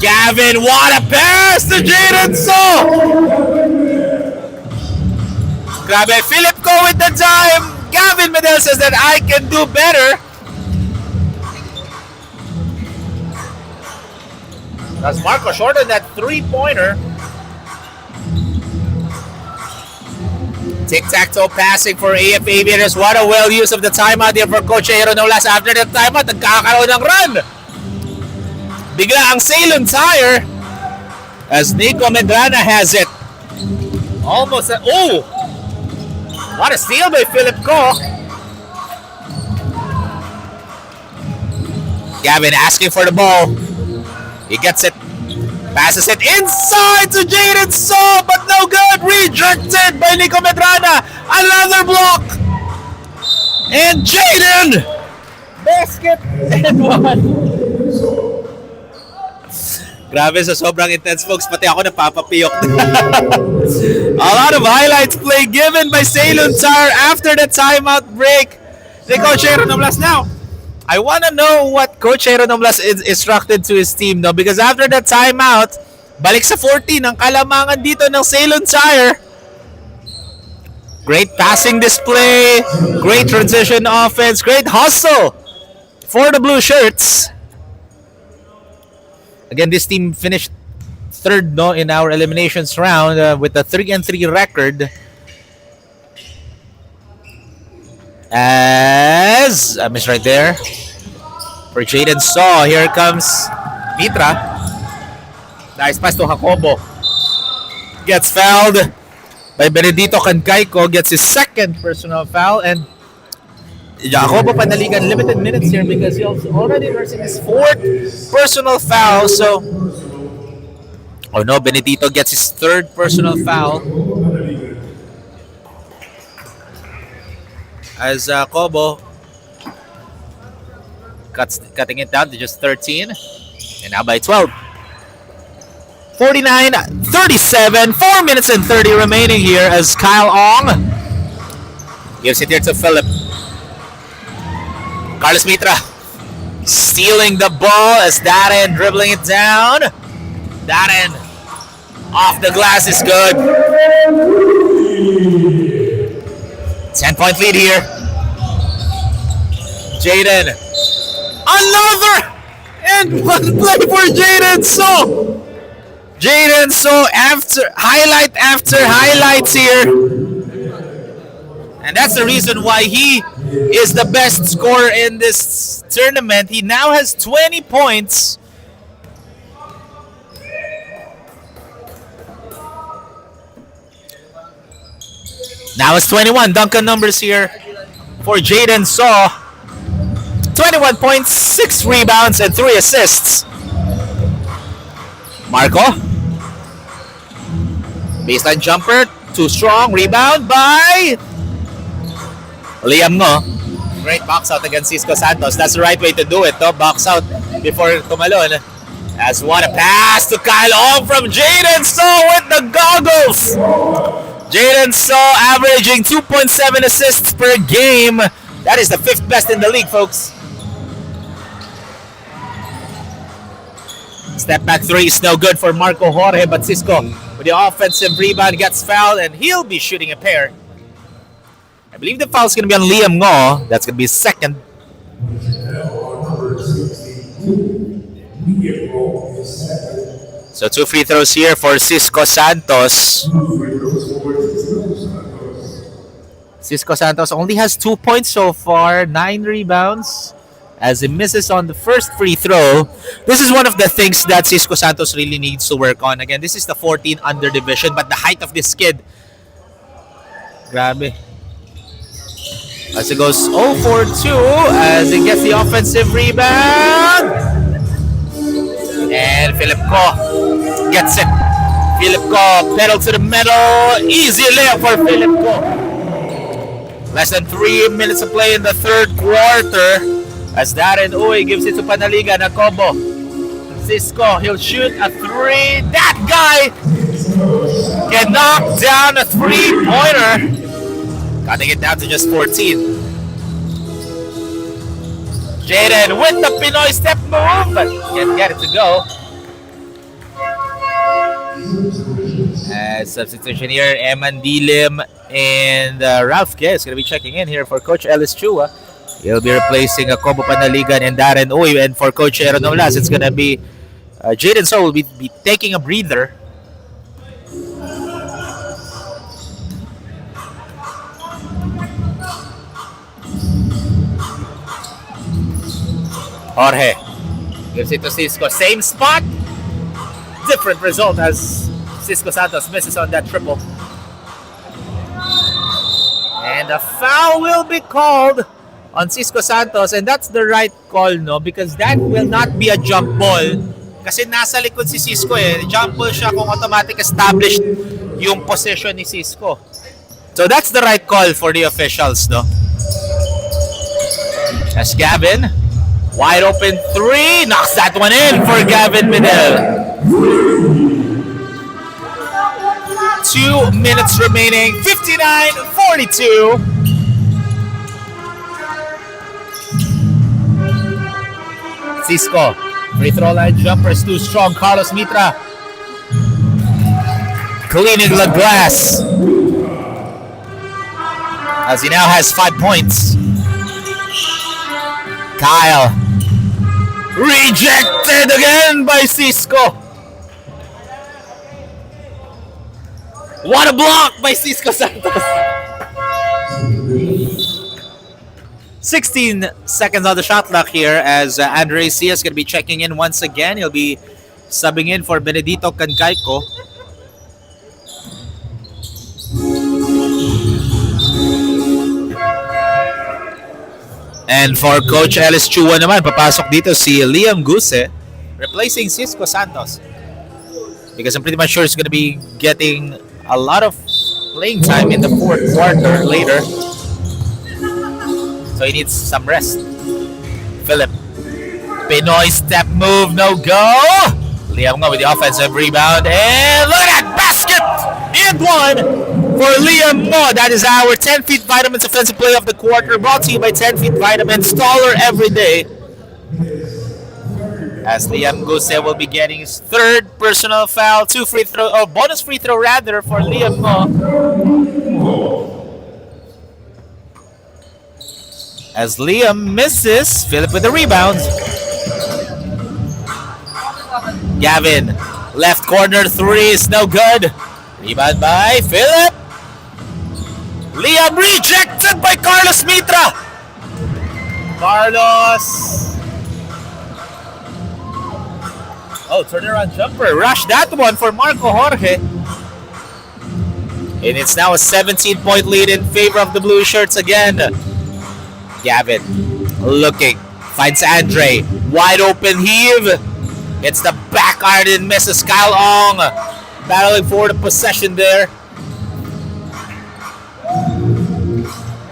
Gavin, what a pass to Jaden So! Grabe, Philip Ko with the time. Gavin Medel says that I can do better. That's Marco shortened that three-pointer. Tic-tac-toe passing for AF Aviators. What a well use of the timeout here for Coach Aaron Olas. After the timeout, nagkakaroon ng run. Bigla ang Sailun tire as Nico Medrana has it. Almost what a steal by Philip Ko. Gavin asking for the ball. He gets it. Passes it inside to Jaden So, but no good. Rejected by Nico Medrana. Another block. And Jaden. Basket and one. Grabe, sa sobrang intense, folks. Pati ako napapapiyok. A lot of highlights play given by Sailun Tar after the timeout break. Coach Aaron Oblas now. I want to know what Coach Aaron Oblas is instructed to his team, no? Because after the timeout, balik sa 14 ang kalamangan dito ng Sailun Tire. Great passing display, great transition offense, great hustle for the blue shirts. Again, this team finished third in our eliminations round with a 3-3 record. As I missed right there for Jaden So. Here comes Mitra. Nice pass to Jacobo. Gets fouled by Benedito Cancaico. Gets his second personal foul. And Jacobo Panaligan limited minutes here because he also already nursing his fourth personal foul. So, Benedito gets his third personal foul. As Kobo cutting it down to just 13. And now by 12. 49-37. 4 minutes and 30 remaining here as Kyle Ong gives it here to Philip. Carlos Mitra stealing the ball as Darren dribbling it down. Darren off the glass is good. 10-point lead here. Jaden. Another! And one play for Jaden So. Jaden So after highlights here. And that's the reason why he is the best scorer in this tournament. He now has 20 points. Now it's 21. Duncan numbers here for Jaden So. 21 points, 6 rebounds, and 3 assists. Marco. Baseline jumper. Too strong. Rebound by Liam Ngo. Great box out against Cisco Santos. That's the right way to do it, though. Box out before tumalon. As what a pass to Kyle Ong from Jaden So with the goggles. Jaden So averaging 2.7 assists per game. That is the 5th best in the league, folks. Step back three is no good for Marco Jorge, but Cisco with the offensive rebound gets fouled and he'll be shooting a pair. I believe the foul's going to be on Liam Ngo. That's going to be his second. So 2 free throws here for Cisco Santos. Cisco Santos only has 2 points so far, 9 rebounds. As he misses on the first free throw. This is one of the things that Cisco Santos really needs to work on. Again, this is the 14 under division, but the height of this kid. Grabe. As it goes 0 for 2 as he gets the offensive rebound. And Philip Ko gets it. Philip Cisco, pedal to the metal. Easy layup for Philip Ko. Less than 3 minutes to play in the third quarter. As Darren Uy gives it to Panaligan. Nakobo. Cisco, he'll shoot a 3. That guy can knock down a 3-pointer. Cutting it down to just 14. Jaden with the Pinoy step move, but can't get it to go. Substitution here, Eman Dilim and Ralph Ke is going to be checking in here for Coach Ellis Chua. He'll be replacing Kobo Panaligan and Darren Uy. And for Coach Aaron Olas, it's going to be Jaden So will be taking a breather. Jorge gives it to Cisco. Same spot. Different result as Cisco Santos misses on that triple. And a foul will be called on Cisco Santos. And that's the right call, no? Because that will not be a jump ball. Kasi nasa likod si Cisco eh. Jump ball siya kung automatic established yung position ni Cisco. So that's the right call for the officials, no? As Gavin, wide open 3, knocks that one in for Gavin Midel. 2 minutes remaining, 59-42. Cisco, free throw line jumper is too strong. Carlos Mitra cleaning the glass as he now has 5 points. Kyle rejected again by Cisco. What a block by Cisco Santos. 16 seconds on the shot clock here as Andre Cia is going to be checking in once again. He'll be subbing in for Benedito Cancaico. And for Coach Ellis Chua naman, papasok dito si Liam Guse, replacing Cisco Santos. Because I'm pretty much sure he's going to be getting a lot of playing time in the fourth quarter later. So he needs some rest. Philip. Pinoy step move, no go. Liam Ngo with the offensive rebound. And look at that basket! And one for Liam Ngo. That is our 10 Feet Vitamins offensive play of the quarter, brought to you by 10 Feet Vitamins, taller every day. As Liam Guse will be getting his third personal foul, bonus free throw rather for Liam Ngo. As Liam misses, Philip with the rebound. Gavin, left corner 3 is no good. Rebound by Philip. Liam rejected by Carlos Mitra. Carlos. Oh, turnaround jumper. Rush that one for Marco Jorge. And it's now a 17-point lead in favor of the blue shirts again. Gavin looking. Finds Andre. Wide open heave. It's the back iron and misses. Kyle Ong battling for the possession there.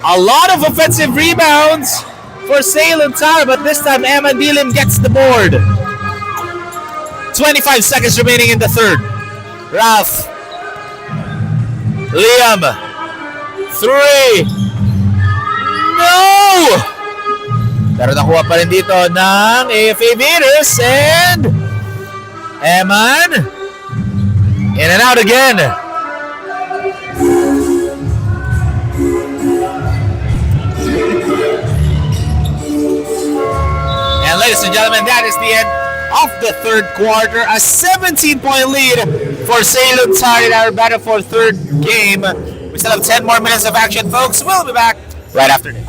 A lot of offensive rebounds for Sailun Tower, but this time Eman Dilim gets the board. 25 seconds remaining in the third. Ralph. Liam. 3. No! Pero nakuha pa rin dito ng Aviators and Eman. In and out again. And ladies and gentlemen, that is the end of the third quarter. A 17-point lead for Sailun Tower in our battle for third game. We still have 10 more minutes of action, folks. We'll be back right after this.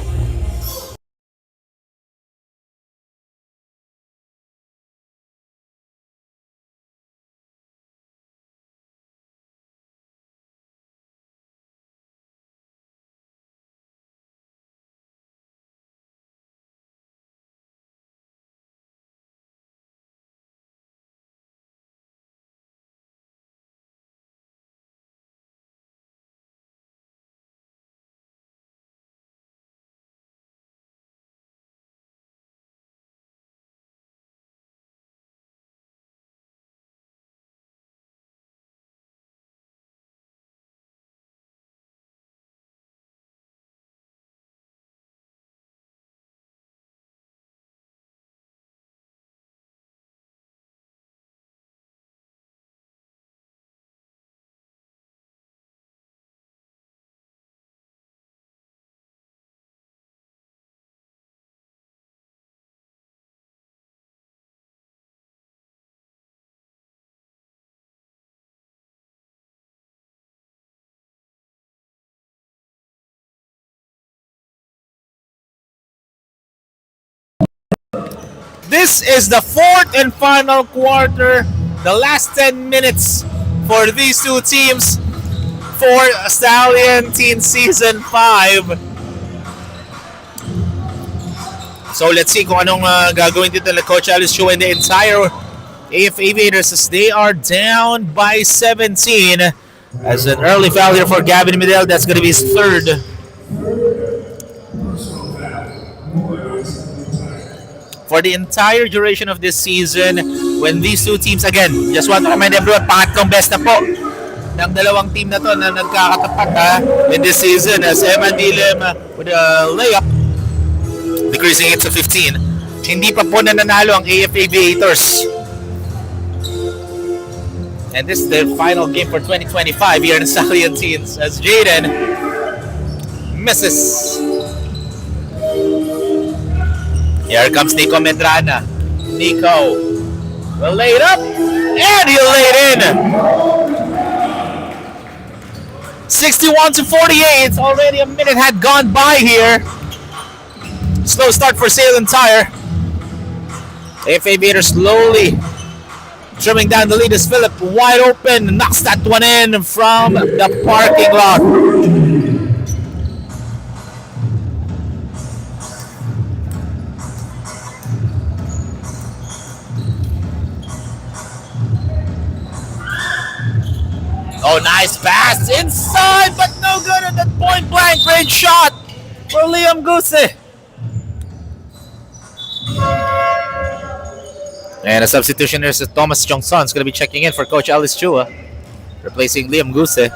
This is the fourth and final quarter. The last 10 minutes for these two teams for Stallion Teen Season 5. So let's see kung anong gagawin dito na Coach Alice Chu and the entire AF Aviators as they are down by 17. As an early foul here for Gavin Medel, that's going to be his third. For the entire duration of this season, when these two teams, again, just want to remind everyone, pangatlong best na po ng dalawang team na to na nagkakatapat in this season as Eman Dilem with a layup, decreasing it to 15. Hindi pa po nananalo ang AF Aviators. And this is the final game for 2025 here in Stallion Teens as Jaden misses. Here comes Nico Medrana. Nico will lay it up and he'll lay it in. 61-48. Already a minute had gone by here. Slow start for Sailun Tire. AF Aviators slowly trimming down the lead as Philip wide open knocks that one in from the parking lot. Oh, nice pass inside, but no good at that point blank. Great shot for Liam Guse. And a substitution is Thomas Jongson is going to be checking in for Coach Alice Chua, replacing Liam Guse.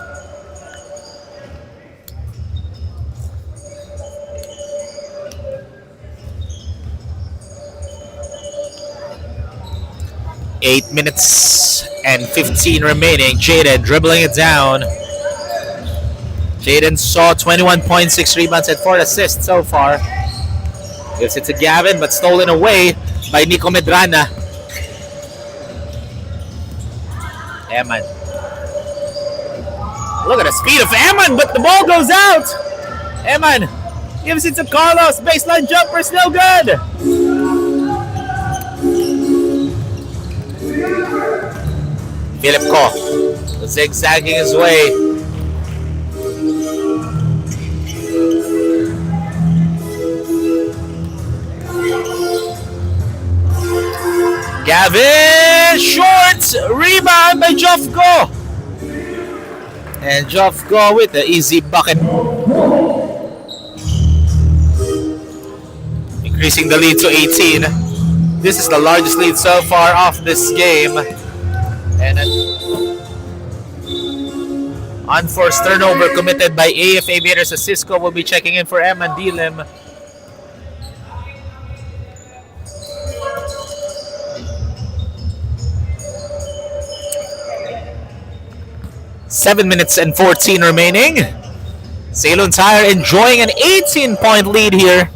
Eight minutes and 15 remaining. Jaden dribbling it down. Jaden saw 21.6 rebounds and 4 assists so far. Gives it to Gavin, but stolen away by Nico Medrana. Eman. Look at the speed of Eman, but the ball goes out. Eman gives it to Carlos. Baseline jumper, still good. Philip Ko zigzagging his way. Gavin, short rebound by Jofko. And Jofko with the easy bucket. Increasing the lead to 18. This is the largest lead so far of this game. And an unforced turnover committed by AF Aviators as Cisco will be checking in for Eman Dilem. Seven minutes and 14 remaining. Sailun Tire enjoying an 18-point lead here.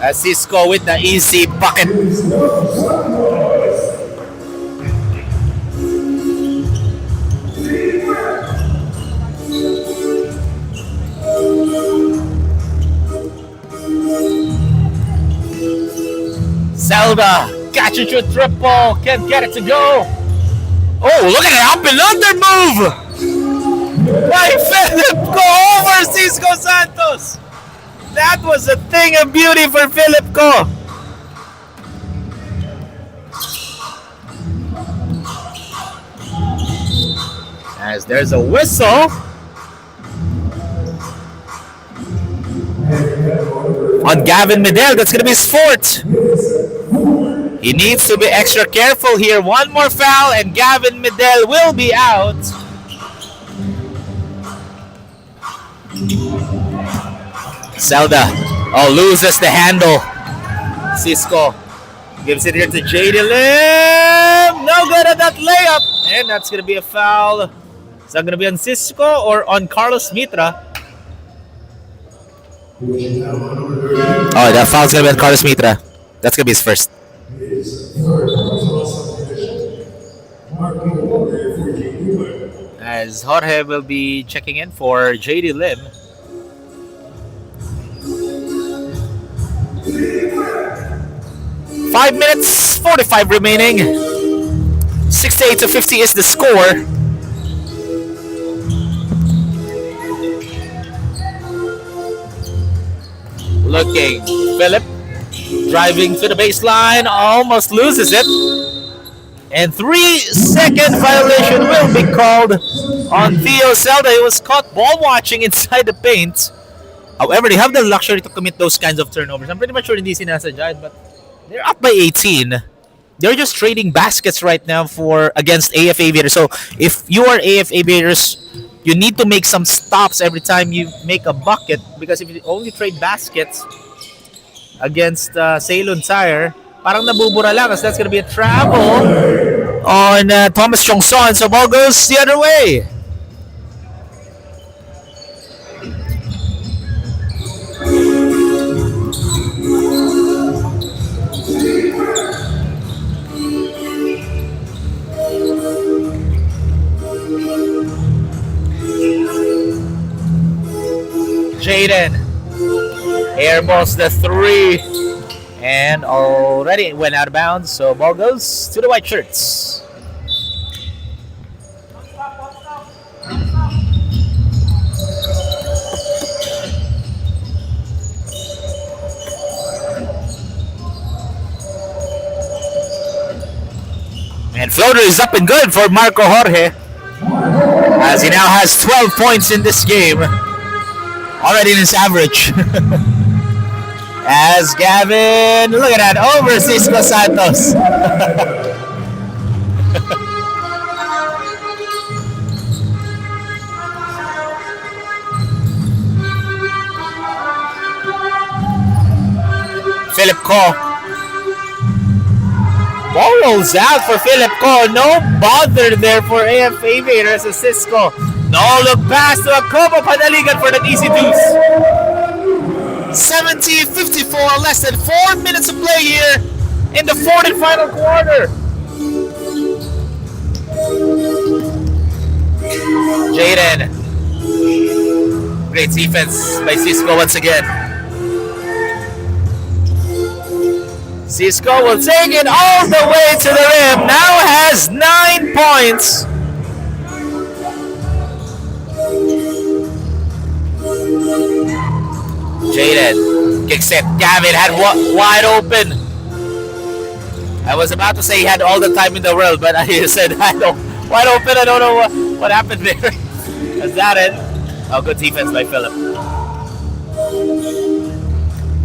As Cisco with the easy bucket. Zelda catches your triple, can't get it to go. Oh, look at that up and under move by Philip Ko over Cisco Santos. That was a thing of beauty for Philip Ko. As there's a whistle on Gavin Medel, that's going to be his fourth. He needs to be extra careful here. One more foul and Gavin Medel will be out. Zelda, loses the handle. Cisco gives it here to Jaden Lim. No good at that layup. And that's going to be a foul. Is that going to be on Cisco or on Carlos Mitra? Oh, that foul's going to be on Carlos Mitra. That's going to be his first. As Jorge will be checking in for JD Lim. Five minutes, 45 remaining. 68-50 is the score. Looking, Philip driving to the baseline, almost loses it. And 3-second violation will be called on Theo Zelda. He was caught ball watching inside the paint. However, they have the luxury to commit those kinds of turnovers. I'm pretty much sure hindi sinasadya, but they're up by 18. They're just trading baskets right now for against AF Aviators. So if you are AF Aviators, you need to make some stops every time you make a bucket, because if you only trade baskets against Sailun Tire, parang nabubura lang, because that's gonna be a travel on Thomas Chongson. So ball goes the other way. Jaden airballs the three and already went out of bounds, so ball goes to the white shirts. And floater is up and good for Marco Jorge, as he now has 12 points in this game, already in his average. As Gavin, look at that, over Cisco Santos. Philip Ko. Ball rolls out for Philip Ko. No bother there for AF Aviators as Cisco. No look pass to Akobo Panaligan for the easy deuce. 70-54, less than 4 minutes of play here in the fourth and final quarter. Jaden. Great defense by Cisco once again. Cisco will take it all the way to the rim. Now has 9 points. Jaden kicks it. Gavin had wide open. I was about to say he had all the time in the world, but I said wide open. I don't know what happened there. Is that it? Oh, good defense by Philip.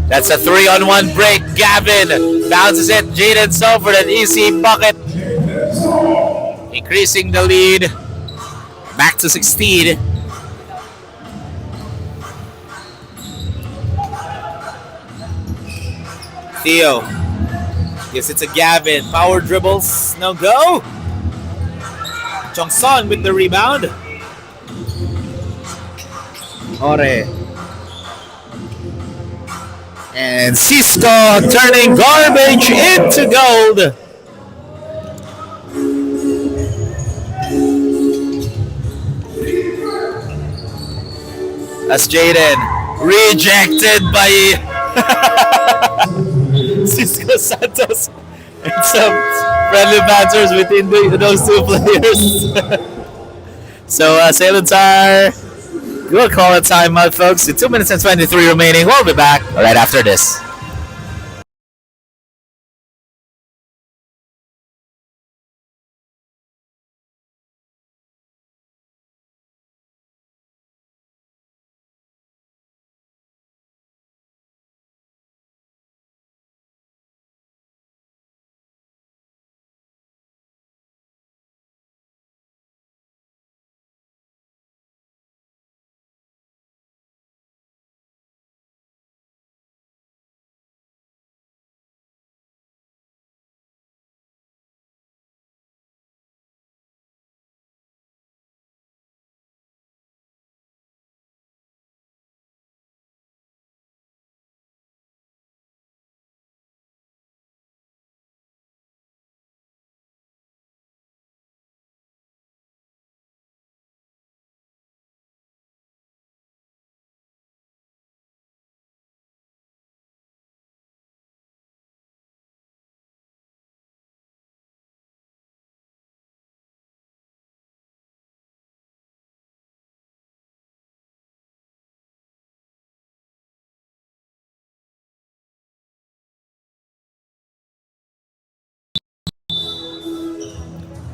That's a 3-on-1 break. Gavin bounces it. Jaden so for an easy bucket. Increasing the lead. Back to 16. Theo gives it to Gavin. Power dribbles. No go. Chongson with the rebound. Ore. And Cisco turning garbage into gold. That's Jaden. Rejected by Cisco Santos. And some friendly banters within those two players. So Sailun are, we'll call it timeout, folks. 2 minutes and 23 remaining. We'll be back right after this.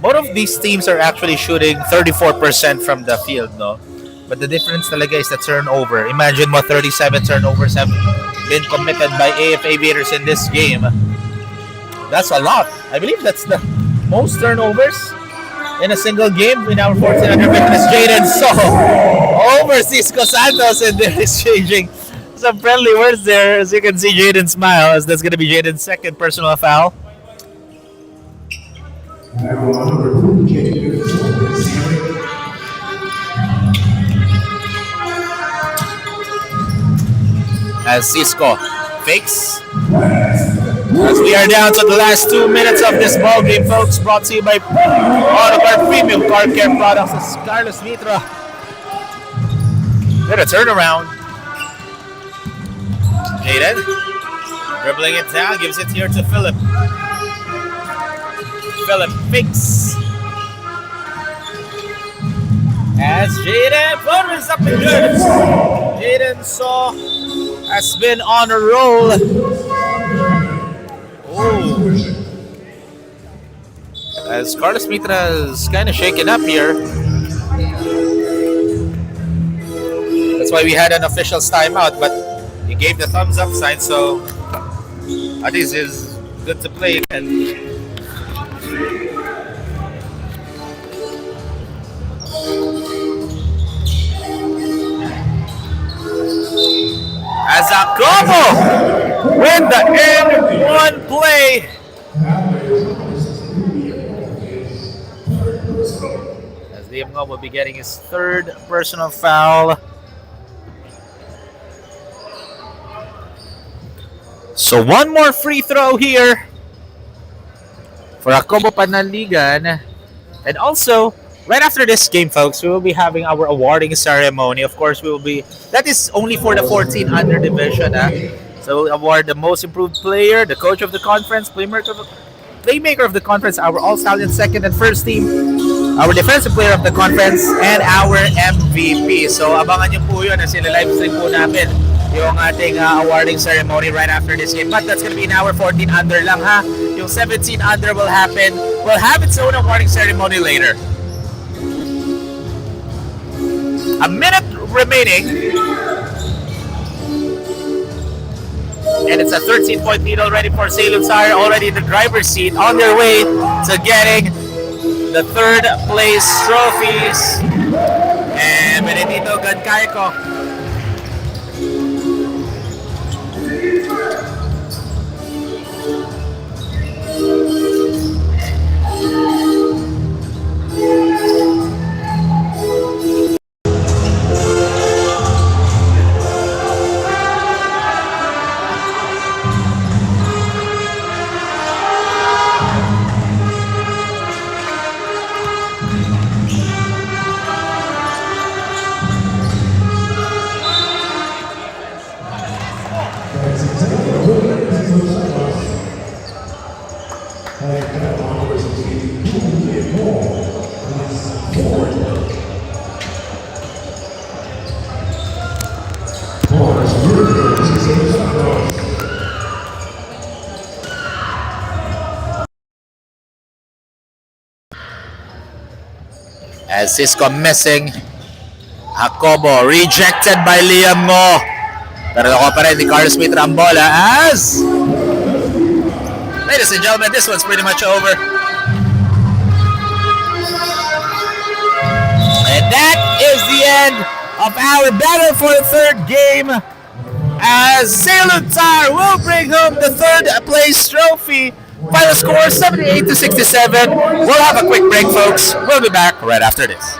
both of these teams are actually shooting 34% from the field, no? But the difference talaga is the turnover. Imagine what 37 turnovers have been committed by AF Aviators in this game. That's a lot. I believe that's the most turnovers in a single game in our 1400 fitness. Jaden Saw over Cisco Santos, and they're exchanging some friendly words there. As you can see, Jaden smile, as that's going to be Jaden's second personal foul. As Cisco fakes. As we are down to the last 2 minutes of this ball game, folks, brought to you by Autocar Premium Car Care Products. This is Carlos Mitra. Then a turnaround. Jaden dribbling it down, gives it here to Philip. Philip fakes. As Jaden floater is up and good. Jaden Saw has been on a roll. Oh. As Carlos Mitra is kind of shaken up here. That's why we had an official's timeout, but he gave the thumbs up sign, so at least it's good to play. And as Akobo with the N1 play. As Liam Ngo will be getting his third personal foul. So one more free throw here for Akobo Panaligan. And also, right after this game, folks, we will be having our awarding ceremony. Of course, we will be. That is only for the 14 under division. So we'll award the most improved player, the coach of the conference, playmaker of the conference, our All-Stallion second and first team, our defensive player of the conference, and our MVP. So abangan nyo po yun as live stream po namin yung ating awarding ceremony right after this game. But that's gonna be in our 14 under lang ha. Yung 17 under will happen. We'll have its own awarding ceremony later. A minute remaining. And it's a 13-point lead already for Sailun. Already in the driver's seat, on their way to getting the third place trophies. And Benedito Gancayco. As Cisco missing. Akobo rejected by Liam Ngo. Pero ako pa rin ni Carlos Mitra ang bola as... Ladies and gentlemen, this one's pretty much over. And that is the end of our battle for the third game. As Sailun will bring home the third place trophy. Final score 78-67. We'll have a quick break, folks. We'll be back right after this.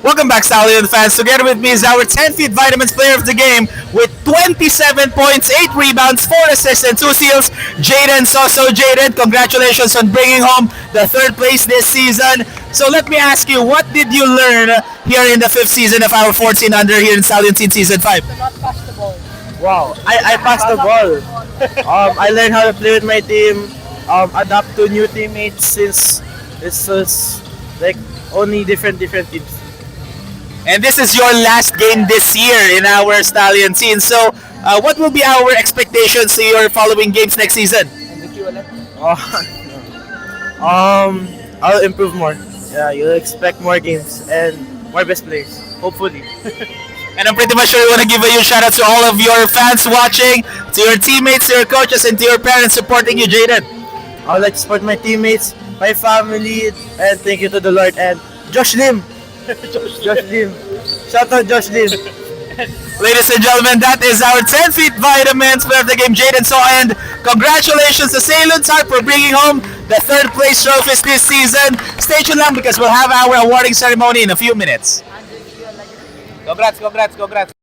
Welcome back, Stallion fans. Together with me is our 10 feet Vitamins player of the game with 27 points, 8 rebounds, 4 assists, and 2 steals, Jaden Soso. Jaden, congratulations on bringing home the 3rd place this season. So let me ask you, what did you learn here in the 5th season of our 14 under here in Stallion Teen Season 5? Wow, I passed the ball. I learned how to play with my team, adapt to new teammates since it's just like only different teams. And this is your last game this year in our Stallion Teen. So what will be our expectations to your following games next season? I'll improve more. Yeah, you'll expect more games and more best players, hopefully. And I'm pretty much sure you want to give a huge shout out to all of your fans watching, to your teammates, to your coaches, and to your parents supporting you, Jaden. I would like to support my teammates, my family, and thank you to the Lord and Josh Lim. Josh Lim. Shout out Josh Lim. Ladies and gentlemen, that is our 10 feet Vitamins player of the game, Jaden So, and congratulations to Sailun for bringing home the 3rd place trophies this season. Stay tuned lang because we'll have our awarding ceremony in a few minutes. Congrats.